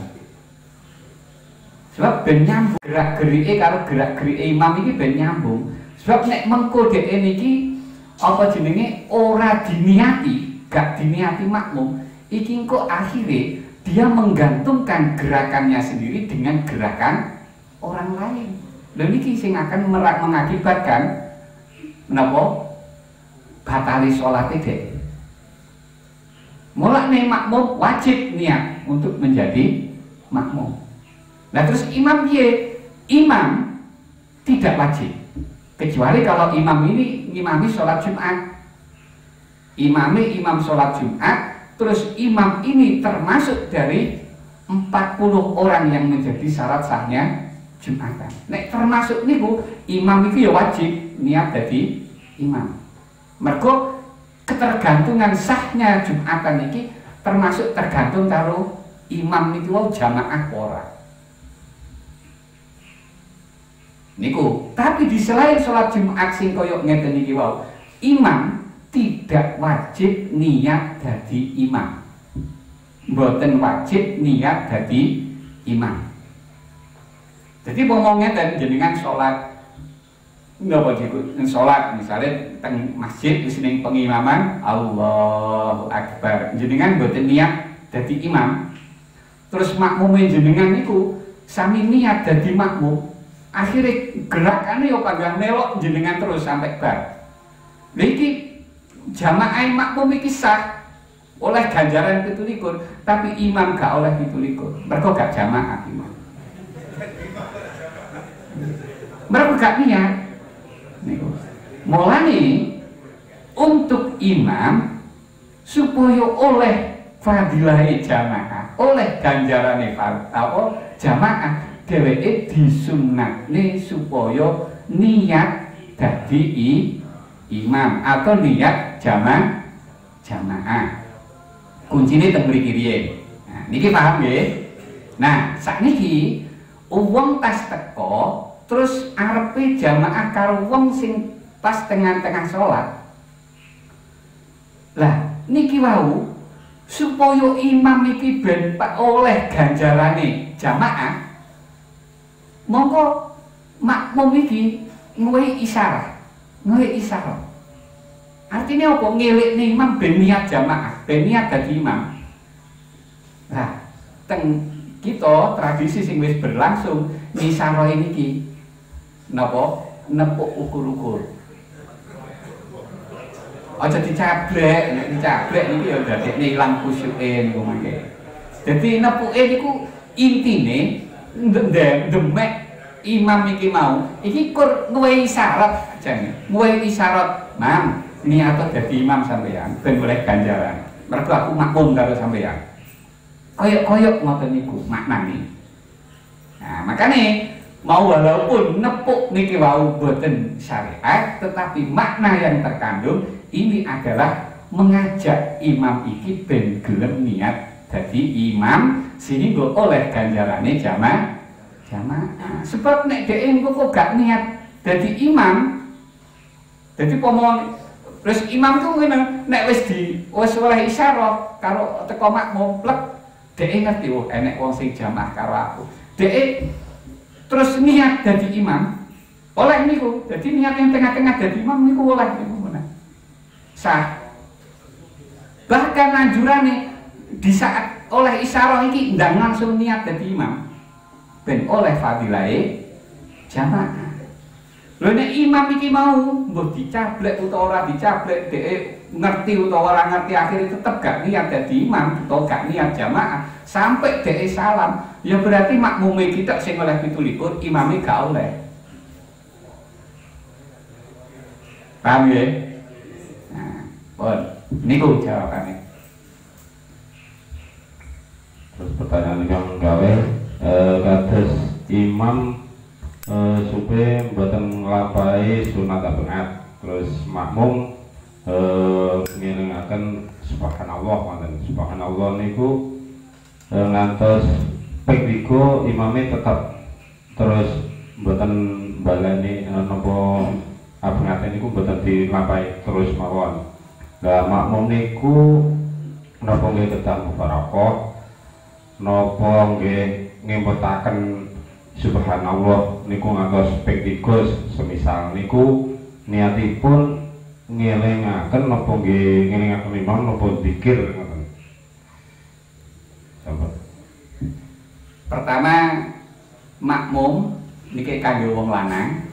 Sebab ben nyambung gerak gerike karo gerak gerike imam iki ben nyambung. Sebab nek mengko dhek niki apa jenenge ora diniati, gak diniati makmum, iki engko akhirnya dia menggantungkan gerakannya sendiri dengan gerakan orang lain. Dan ini sing akan mengakibatkan menapa batali sholat dek. Mulane makmum wajib niat untuk menjadi makmum. Nah terus imam piye? Imam tidak wajib. Kecuali kalau imam ini ngimami sholat Jumat. Imam sholat Jumat, terus imam ini termasuk dari 40 orang yang menjadi syarat sahnya Jumatan. Nek termasuk niku imam itu ya wajib niat jadi imam. Mergo ketergantungan sahnya Jumatan iki termasuk tergantung karo imam niku jamaah ora. Niku, tapi di selain sholat Jumat sing koyok ngeten iki wau, imam tidak wajib niat jadi imam. Mboten wajib niat jadi imam. Jadi ngomongnya dan jenengan sholat nggak wajib sholat misalnya teng masjid di sini pengimaman Allahu Akbar jenengan mboten niat jadi imam terus makmumin jenengan itu sami niat jadi makmum akhirnya gerakannya yo panggang melok jenengan terus sampai bar. Niki jamaah makmum iki sah oleh ganjaran 17 tapi imam gak oleh 17 mereka gak jamaah imam. Mereka gak niat. Mulane untuk imam supaya oleh fadilah jamaah, oleh ganjarane jamaah, dheweke disunnatne supaya niat dadi imam atau niat jamaah. Kuncine teng mriki riye. Nah, niki paham nggih? Nah, sakniki wong tas teko terus arepe jamaah karo wong sing pas tengah-tengah sholat. Lah niki wau supaya imam iki ben oleh ganjarane jamaah. Mongko makmum iki ngwehi isyarat. Artinya apa? Ngelikne imam ben niat jamaah, ben niat dadi imam. Nah, teng kita tradisi sing wis berlangsung nisaro niki napa nepuk ukur-ukur. Aja dicablek, nek dicablek niki ya dadekne ilang khusyuke niku mangke. Dadi nepuke niku intine demek imam iki mau iki kur duwe isyarat jane. Duwe isyarat, "Mam, niat dadi imam sampeyan ben oleh ganjaran. Mergo aku makmum karo sampeyan." Koyok-koyok ngoten niku maknane. Nah, makane mau walaupun nepuk niki wau boten syariat tetapi makna yang terkandung ini adalah mengajak imam iki ben gelem niat dadi imam sehingga oleh ganjarane jamaah. Sebab nek dhek engko kok gak niat dadi imam Jadi pomon terus imam ku ngene nek wis oleh isyarah karo teko makmum plek dhek ngerti oh enek wong sing jamaah karo aku. Dhek terus niat dadi imam oleh niku. Jadi niat yang tengah-tengah dadi imam niku oleh niku menan. Sah. Bahkan anjurane di saat oleh isyarah iki ndang langsung niat dadi imam ben oleh fadilahe jamaah. Lho nek imam iki mau mbok dicablek utawa ora dicablek dhek ngerti utawa ora ngerti akhirnya tetep gak niat dadi imam utawa gak niat jamaah sampai dhek salam ya berarti makmume kita sing oleh 17 imame gak oleh. Paham ya? Nah, pun niku jawabannya. Terus pertanyaan yang gawe kados imam supaya mboten nglampahi sunat abad terus makmum ngelingaken subhanallah wonten subhanallah niku ngantos ping 3 imame tetap terus mboten baleni napa abad niku mboten dilampahi terus mawon. Lah makmum niku napa nggih kedah mubarakah napa nggih ngempetaken subhanallah niku ngantos ping 3 semisal niku niatipun ngelingaken napa nggih ngelingaken imam napa zikir ngoten. Sampun. Pertama makmum niki kangge wong lanang.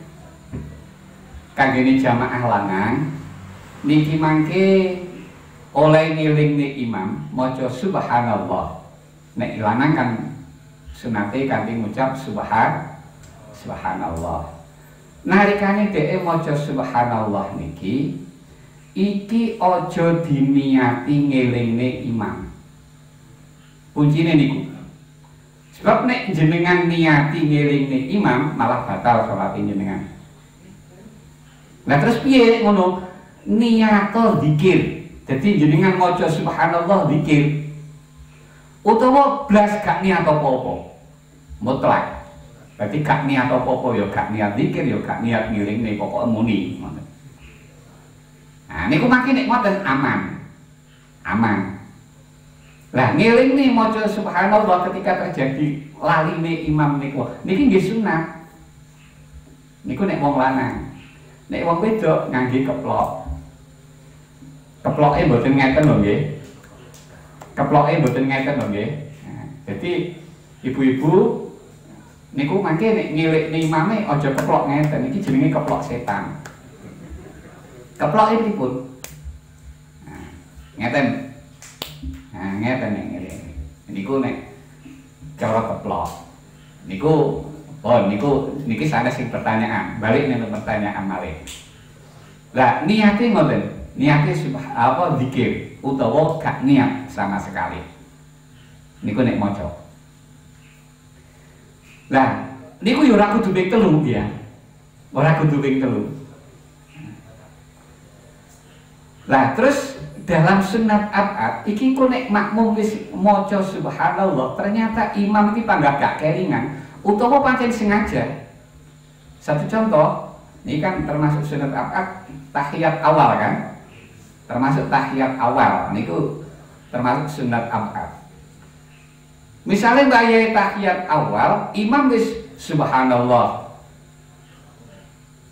Kangge jamaah lanang niki mangke oleh ngelingne imam maca subhanallah. Nek lanang kan sunate kanthi ngucap subhanallah. Nalikane dhek maca subhanallah niki iki aja diniati ngelingne imam. Kuncine niku. Sebab nek jenengan niati ngelingne imam malah batal salat jenengan. Lah terus piye ngono? Niato zikir. Jadi jenengan maca subhanallah zikir. Utawa blas gak niat apa-apa. Mutlak. Berarti gak niat apa-apa ya gak niat zikir ya gak niat ngilingne pokoke muni. Nah niku makin nek ngoten aman. Aman. Lah ngilingne maca subhanallah ketika terjadi laline imam niku. Niki nggih sunat. Niku nek wong lanang. Nek wong wedok ngangge keplok. Keploke mboten ngeten lho nggih. Keploke mboten ngeten lho nggih. Nah, jadi ibu-ibu niku mangke nek ngilikne imame aja keplok ngeten. Iki jenenge keplok setan. Keploke pripun? Nah, ngeten. Nah, ngeten nek ngilik. Niku nek cara keplok. Niku niki sanes sing pertanyaan. Balik ning pertanyaan malih. Lah niate ngoten. Niate apa zikir utawa gak niat sama sekali. Niku nek maca. Lah niku yo ora kudu ping 3 ya. Ora kudu ping 3. Lah terus dalam sunat abad iki kok nek makmum wis maca subhanallah ternyata imam iki panggah gak kelingan utawa pancen sengaja. Satu contoh, ini kan termasuk sunat abad tahiyat awal kan? Termasuk tahiyat awal niku termasuk sunat abad. Misalnya bayai tahiyat awal, imam wis subhanallah.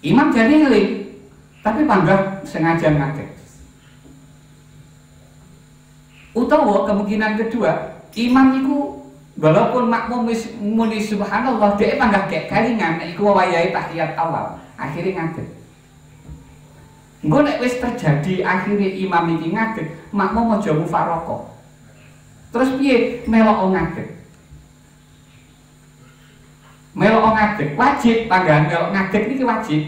Imam jadi ngeling, tapi panggah sengaja ngadeg. Utawa kemungkinan kedua, imam niku walaupun makmum wis muni subhanallah, dhek panggah gek kalingan nek iku wayahe tahiyat awal, akhirnya ngadeg. Engko nek wis terjadi akhirnya imam iki ngadeg, makmum aja mufaraqah. Terus piye melok ngadeg? Melok ngadeg wajib, panggahan melok ngadeg niki wajib.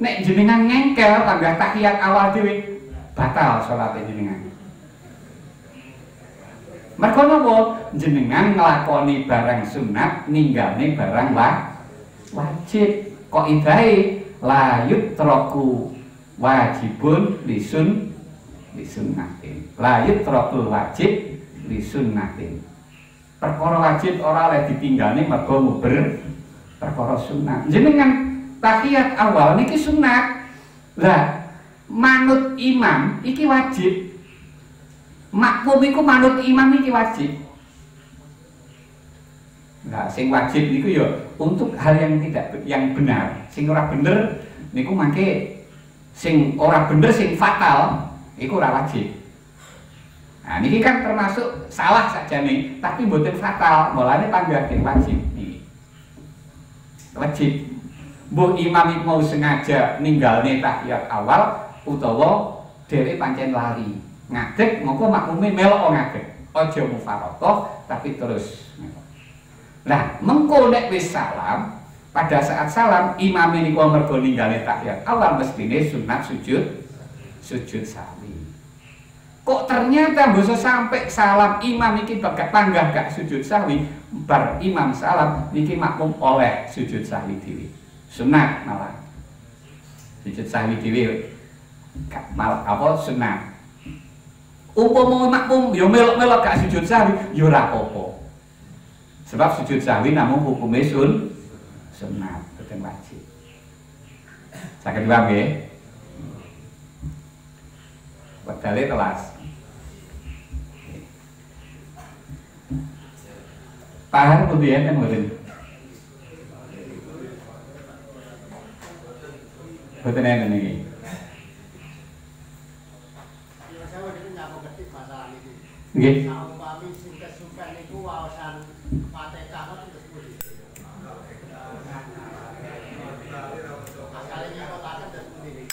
Nek jenengan ngengkel panggah tahiyat awal dhewe batal salat jenengan. Mergo napa? Jenengan nglakoni barang sunat ninggalne barang wajib. Kok idahe la yutraku wajibun lisunnatin. La yutrakul wajib lisunnatin. Perkara wajib ora oleh ditinggalne mergo muber perkara sunat. Jenengan tahiyat awal niki sunat. Lah, manut imam iki wajib. Makmum iku manut imam iki wajib. Nah, sing wajib niku ya untuk hal yang benar. Sing ora bener niku mangke sing ora bener sing fatal iku ora wajib. Nah, niki kan termasuk salah saja nih, tapi mboten fatal, mulane panggah wajib niki. Wajib. Mbok imam iku mau sengaja ninggalne tahiyat awal utawa dhewe pancen lali. Ngadeg mongko makmume melok ngadeg. Aja mufaroqah tapi terus. Nah, mengko nek wis salam, pada saat salam imam niku mergo ninggale tahiyat awal mestine sunat sujud sahwi. Kok ternyata boso sampai salam imam iki panggah gak sujud sahwi, bar imam salam niki makmum oleh sujud sahwi dhewe. Sunat malah. Sujud sahwi dhewe malah apa sunat. Umpama makmum yo melok-melok gak sujud sahwi yo ora apa-apa. Sebab sujud sahwi namung hukume sunat, bukan wajib. Saged paham nggih? Wedale telas. Paham kemudian mboten? Mboten enten iki. Nggih. Saumpami sing kesupen niku waosan Fatihah terus pundi. Asale nyekotaken terus pundi.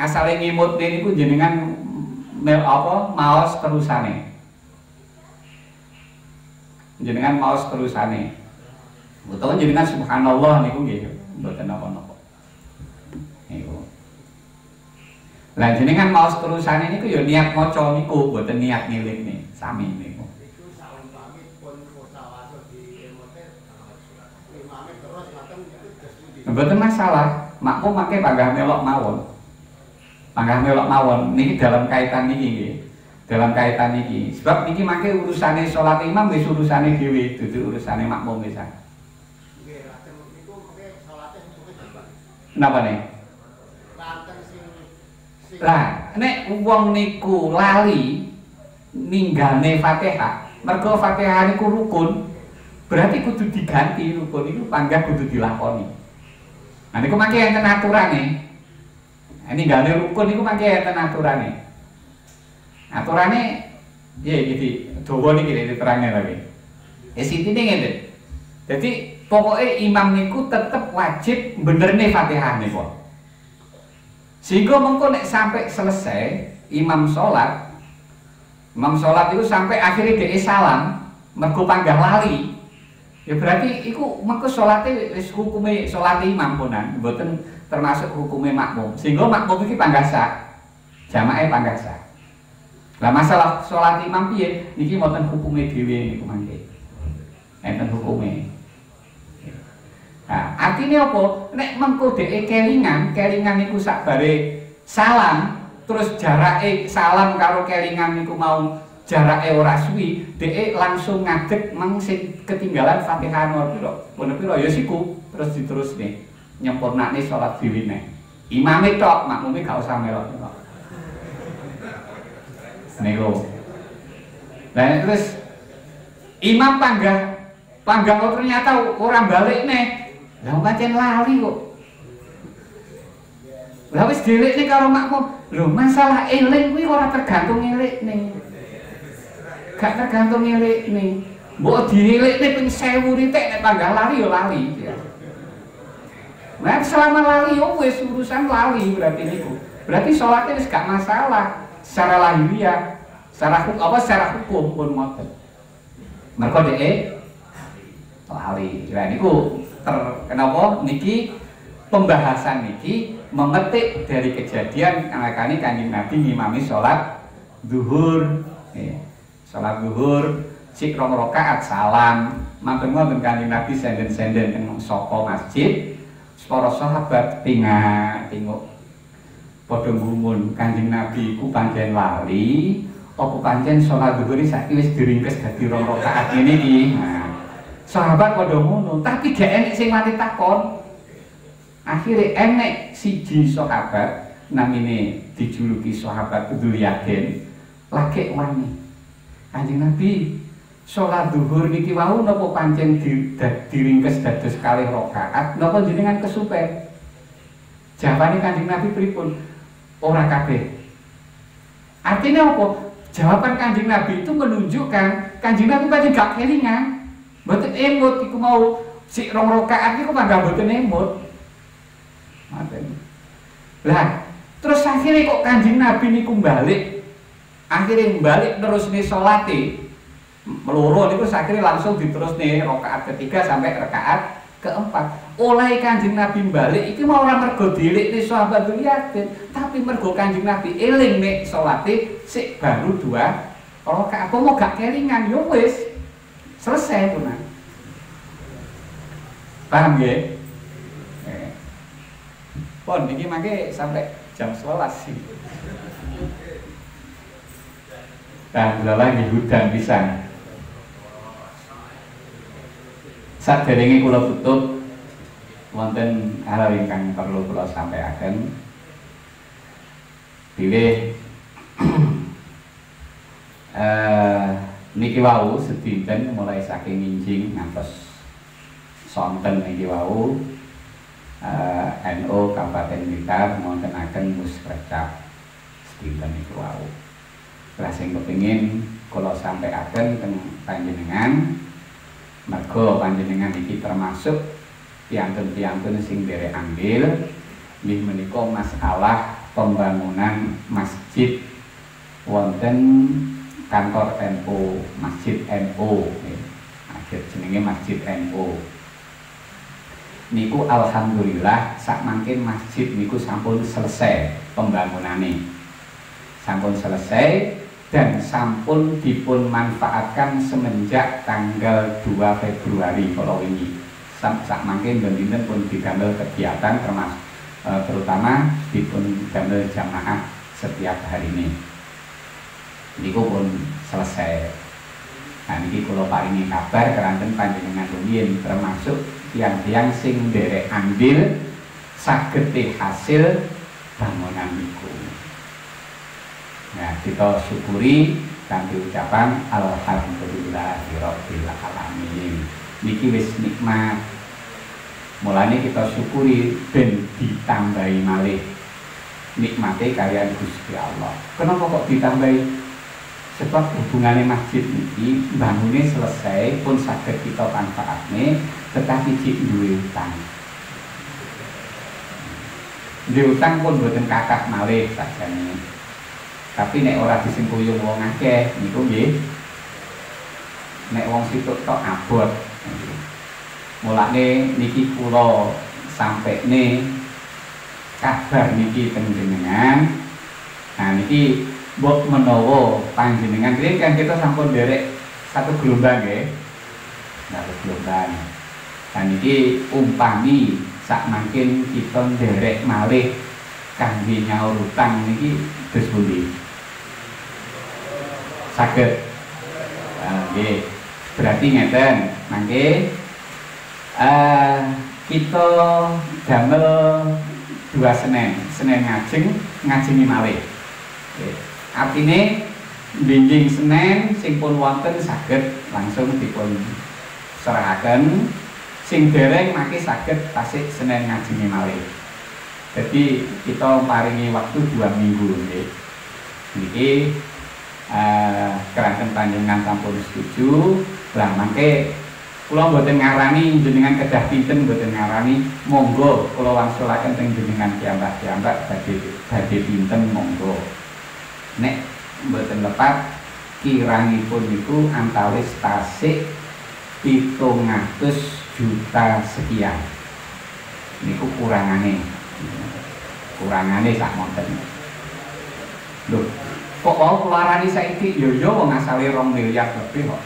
Asale ngimut niku jenengan maos terusane. Jenengan maos terusane. Utawa jenengan subhanallah niku nggih mboten napa-napa. Niku. Lah jenengan maos terusane niku ya niat maca niku mboten niat ngiling sami niku. Iku saumpami pun musawasa di emote imame terus ngoten niku terus pundi. Mboten masalah, makmum mangke panggah melok mawon. Panggah melok mawon niki dalam kaitan niki nggih. Dalam kaitan niki. Sebab niki mangke urusane salat imam wis urusane dhewe, dudu urusane makmum wis. Nggih, lajeng niku mengke salate hukume jambak. Napa nih? Lanten sing Lah, nek wong niku lali ninggane Fatihah, mergo Fatihah niku rukun, berarti kudu diganti rukun itu panggah kudu dilakoni. Nah niku mangke enten aturane. Ninggane rukun niku mangke enten aturane. Aturane nggih iki dawa niki diterangke lagi. Sintine ngene. Jadi pokoknya imam niku tetep wajib benerne Fatihah niku. Sehingga mengko nek sampai selesai imam sholat itu sampai akhirnya dia salam mergo panggah lali. Ya berarti iku mengko salate wis hukume salat imam punan, mboten termasuk hukume makmum. Sehingga makmum iki panggah sah. Jamaah panggah sah. Lah masalah salat imam piye? Niki mboten hukume dhewe niku mangke. Enten hukume. Nah, artinya apa? Nek mengko dhek kelingan niku sakbare salam, terus jarake salam karo kelingan niku mau jarake ora suwi, dhek langsung ngadeg meng sing ketinggalan Fatihah nomor piro ya siku, terus diterusne nyempurnane salat dhewe nek. Imame tok, makmume gak usah melok. Niku. Lah terus imam panggah kok ternyata orang balik nih. Lah pancen lali kok. Lah wis dhelikne karo makmum. Lho masalah eling kuwi ora tergantung elikne. Gak tergantung elikne. Mbok dielikne ping 1000 ritik nek panggah lali ya lali. Nah selama lali yo wis urusan lali berarti niku. Berarti salatnya wis gak masalah secara lahiriah, secara hukum pun ngoten. Mergo dhek lali. Lah niku kenapa niki pembahasan niki memetik dari kejadian anakane Kanjeng Nabi ngimami salat zuhur. Salat zuhur sik 2 rakaat salam. Matur nuwun Kanjeng Nabi senden-senden teng saka masjid. Para sahabat tengok padha ngumun Kanjeng Nabi ku pancen lali apa pancen salat zuhur saiki wis diringkes dadi 2 rakaat ngene iki. Nah, sahabat padha ngono, tapi gak enek sing wani takon. Akhirnya enek siji sahabat namine dijuluki sahabat Dzulyaden lagi wani. Kanjeng Nabi sholat zuhur niki wau napa pancen diringkes dados kalih rakaat napa jenengan kesupen? Jawabane Kanjeng Nabi pripun? Ora kabeh. Artinya apa? Jawaban Kanjeng Nabi itu menunjukkan Kanjeng Nabi pancen gak kelingan. Mboten emut iku mau sik rong rakaat iku mangga mboten emut. Lah, terus akhirnya kok Kanjeng Nabi niku balik. Akhirnya balik terus nih salate. Meloro niku akhirnya langsung diterus nih rakaat ketiga sampai rakaat keempat. Oleh Kanjeng Nabi balik iki mau ora mergo dilik nih sahabat Dzulyaden, tapi mergo Kanjeng Nabi eling nih salate sik baru 2 rakaat. Apa mau gak kelingan yo wis. Selesai tuh nah. Paham ya? Pon ini mangke sampai jam 11 sih. Dan lagi hudan pisan. Saderenge kula tutup wonten hal ingkang perlu kula sampaikan. Pilih niki wau sedinten mulai saking Minjing ngantos sonten niki wau NU Kabupaten Blitar wontenaken musrecap sedinten niku wau. Lah sing kepengin kula sampaikan teng panjenengan mergo panjenengan iki termasuk piantun-piantun sing derek andil nggih menika masalah pembangunan masjid wonten kantor NU, Masjid NU akhir jenenge Masjid NU. Niku alhamdulillah sak mangkin masjid niku sampun selesai pembangunane. Sampun selesai dan sampun dipun manfaatkan semenjak tanggal 2 Februari kalau ini. Sak mangkin dinten pun didamel kegiatan terutama dipun damel jamaah setiap hari ini. Niku pun selesai. Nah niki kula paringi kabar keranten panjenengan rumiyin termasuk tiang-tiang sing derek andil saged hasil bangunan niku. Nah, kita syukuri kanthi ucapan alhamdulillahirabbil alamin. Niki wis nikmat. Mulane kita syukuri ben ditambahi malih nikmate kalian Gusti Allah. Kenapa kok ditambahi? Sebab hubungannya masjid niki bangunnya selesai pun saged kita manfaatne tetapi cik duwe utang. Duwe utang pun boten kathah malih sajane. Tapi nek ora disengkuyung wong akeh niku nggih. Nek wong situk tok abot. Mulane niki kula sampekne kabar niki teng jenengan. Nah niki mbok menawa panjenengan iki kan kita sampun derek satu gelombang nggih. Satu gelombang. Dan niki umpami sak mangkin kita derek malih kangge nyaur utang niki terus pundi? Saged. Nggih. Berarti ngeten, mangke kita damel 2 Senin ngajengi malih. Artine bimbing Senin sing pun wonten saged langsung dipun serahaken, sing dereng mangke saged tasik Senin ngajengi malih. Jadi kita paringi waktu 2 minggu nggih. Niki keranten panjenengan sampun setuju, lah mangke kula mboten ngarani jenengan kedah pinten mboten ngarani, monggo kula wangsulaken teng jenengan piyambak-piyambak badhe pinten monggo. Nek mboten lepat kirangipun niku antawis tasik 700 juta sekian. Niku kurangane sak monten. Lho, kok mau keluarani saiki yo wong asale 2 miliar lebih kok.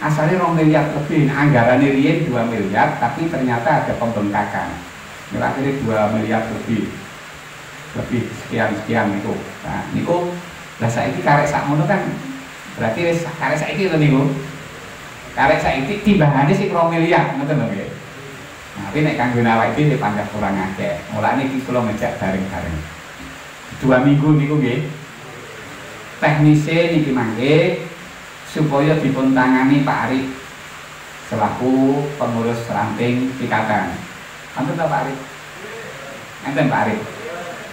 Asale 2 miliar lebih, anggarane riyen 2 miliar tapi ternyata ada pembengkakan. Akhirnya 2 miliar lebih sekian itu. Nah, niku lah saiki karek sakmono kan berarti wis karek saiki to niku. Karek saiki timbangane sik 2 miliar ngoten lho nggih. Nah, Tapi nek kanggo awake dhewe panjang kurang akeh. Mulane iki kula ngejak bareng-bareng. 2 minggu niku nggih. Teknise niki mangke supaya dipun tangani Pak Arif selaku pengurus ranting pikatan. Enten ta Pak Arif? Enten Pak Arif.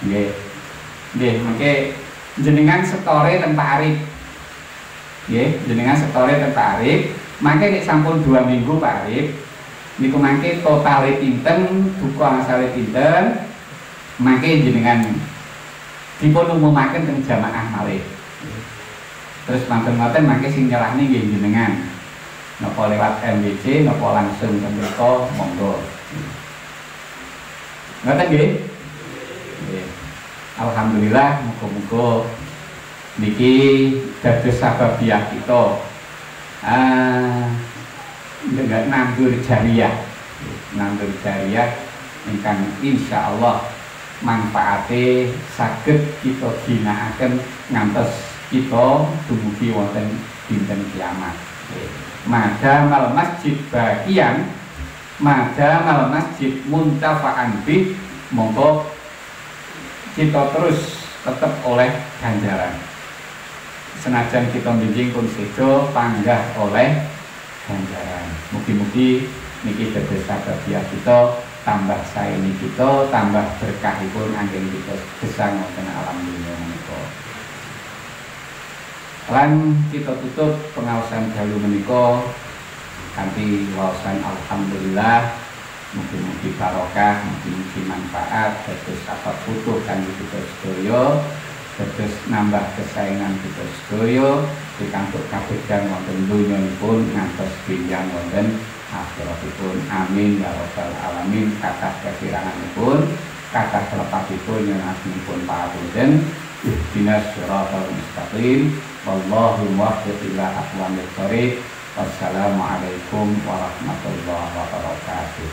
Nggih. Nggih, mangke jenengan setore ten Pak Arif. Nggih, jenengan setore ten Pak Arif. Mangke nek sampun 2 minggu Pak Arif niku mangke totale pinten, duka asale pinten, mangke jenengan dipun umumaken teng jamaah malih. Terus manten-manten mangke sing nyerahne nggih jenengan. Napa lewat MWC, napa langsung teng mriko monggo. Ngoten nggih? Nggih. Alhamdulillah muga-muga niki dados sababiah kita dengan nandur jariah ingkang insyaallah manfaate saged kita ginakaken ngantos kita dumugi wonten dinten kiamat. Madamal masjid bagian, madamal masjid muntafa'an bih, monggo kita terus tetap oleh ganjaran. Senajan kita binjing pun sedo panggah oleh ganjaran. Mugi-mugi niki dados sababiah kita tambah saeni kita, tambah berkahipun anggen kita gesang wonten alam dunya menika. Lan kita tutup pengaosan dalu menika kanthi waosan alhamdulillah, mugi-mugi barokah, mugi-mugi manfaat dados apa putuh kanthi kita sedaya, dados nambah kesayangan kita sedaya pikantuk kabegjan wonten dunyanipun ngantos pinjang wonten akhiratipun. Amin ya rabbal alamin. Kathah kekiranganipun, kathah kelepatipun yang asmipun pahapunten. Ihdinas siratal mustaqim. Wallahu muwaffiq ila aqwamit thoriq. Wassalamualaikum warahmatullahi wabarakatuh.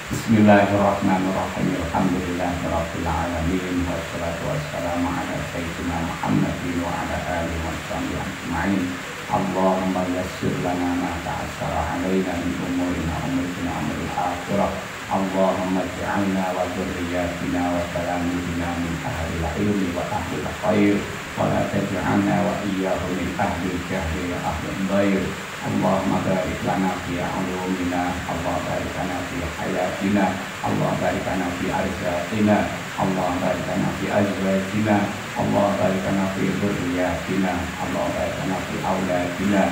Bismillahirrahmanirrahim. Alhamdulillahirabbil alamin. Wassalatu wassalamu ala sayyidina Muhammadin wa ala alihi washabbihi ajmain. Allahumma yassir lana ma ta'assara alaina min umurina umurina umuril akhirah. Allahumma ij'alna wa dzurriyyatina wa talamidina min ahlil ilmi wa ahlil khair, wa la taj'alna wa iyyahum min ahlil jahli wa ahlil dhair. Allahumma barik lana fi ulumina, Allah barik lana fi hayatina, Allah barik lana fi arzaqina, Allah barik lana fi azwajina, Allah barik lana fi dzurriyyatina, Allah barik lana fi auladina,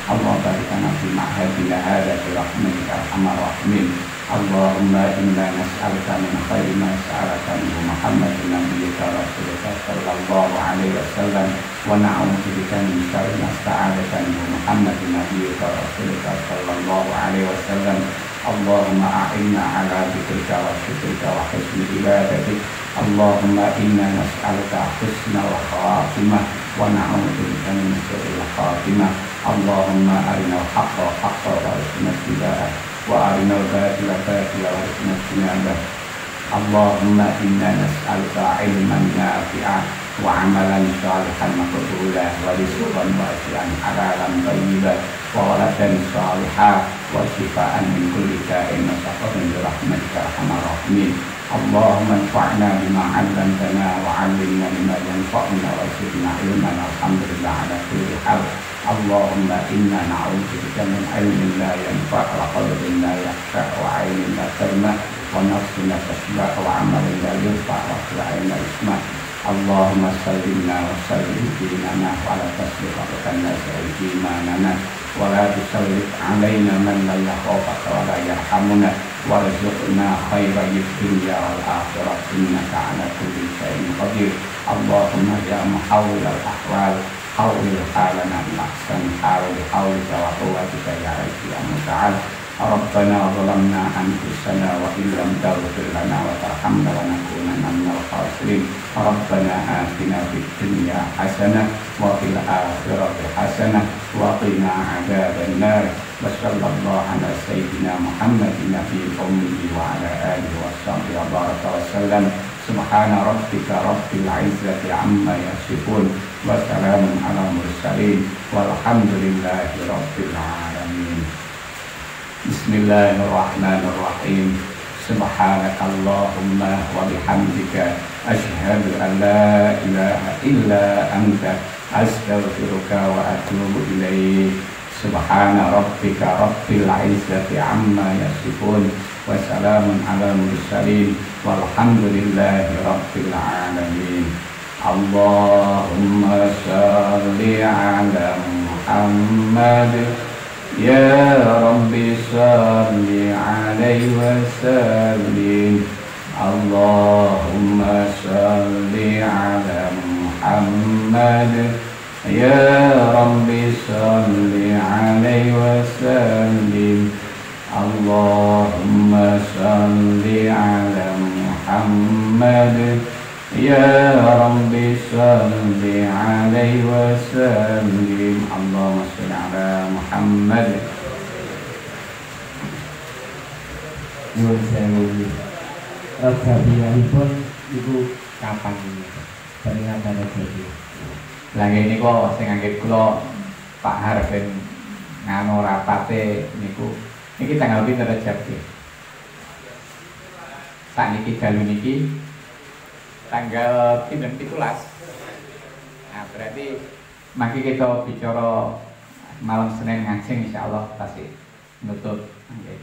Allah barik lana fi ma'hadina hadza bi rahmatika arhamar rahimin. Allahumma inna nas'aluka min khairi ma sa'alaka minhu Muhammadun nabiyyika rasulika sallallahu alaihi wasallam, wa na'udzubika min syarri ma sta'alaka minhu Muhammadun nabiyyika rasulika sallallahu alaihi wasallam. Allahumma a'inna ala dzikrika wa syukrika wa husni ibadatik. Allahumma inna nas'aluka husnal khatimah wa na'udzubika min su'il khatimah. Allahumma arinal haqqa haqqan warzuqna ittiba'ah wa arinal batila batilan warzuqna ijtinabah. Allahumma inna nas'aluka ilman nafi'an wa amalan shalihan maqbulan wa rizqan wasi'an halalan thayyiban wa waladan shalihan wa shifaan min kulli da'in wa shifaan bi rahmatika arhamar rahimin. Allahumma anfa'na bima 'allamtana wa 'allimna mimma yanfa'una wa zidna ilman. Alhamdulillah ala kulli hal. Allahumma inna na'udzubika min ilmin la yanfa' wa qalbin la yakhsha wa 'ainin la tarma wa nafsin la tashba' wa 'amalin la yurfa' wa qila'in la isma'. Allahumma sallimna wa sallim dinana wa la tasbih wa tanazza imanana wa la tusallit 'alaina man la yakhafaka wa la yarhamuna warzuqna khairal dunya wal akhirah innaka 'ala kulli shay'in qadir. Allahumma ya muhawwilal ahwal hawwil halana bi ahsani hawil hawlika wa quwwatika ya aziz ya muta'al. Rabbana zalamna anfusana wa illam taghfir lana wa tarhamna lanakunanna minal khasirin. Rabbana atina fid dunya hasanah wa fil akhirati hasanah wa qina adzabannar. Wa sallallahu ala sayyidina Muhammadin nabiyil ummi wa ala alihi washabbihi wa baraka wa sallam. Subhana rabbika rabbil izzati amma yasifun wa salamun ala mursalin walhamdulillahi rabbil alamin. Bismillahirrahmanirrahim. Subhanakallahumma wa bihamdika asyhadu an la ilaha illa anta astaghfiruka wa atubu ilaik. Subhana rabbika rabbil izzati amma yasifun wa salamun alal mursalin walhamdulillahi rabbil alamin. Allahumma shalli ala Muhammad ya Rabbi shalli alaihi wa sallim. Allahumma shalli ala Muhammad ya Rabbi shalli alaihi wa sallim. Allahumma shalli ala Muhammad ya Rabbi shalli alaihi wa sallim. Allahumma shalli ala Muhammad. Nyuwun sewu. Rajabiyanipun iku kapan? Peringatan Rajabi. Lagi ini kok sing anggit kula Pak Harben ngano rapate niku niki tanggal pinten Rajab nggih. Sak niki dalu niki tanggal pinten 17. Nah, berarti maki kita bicara malam Senin ngancing insyaallah pasti nutup nggih.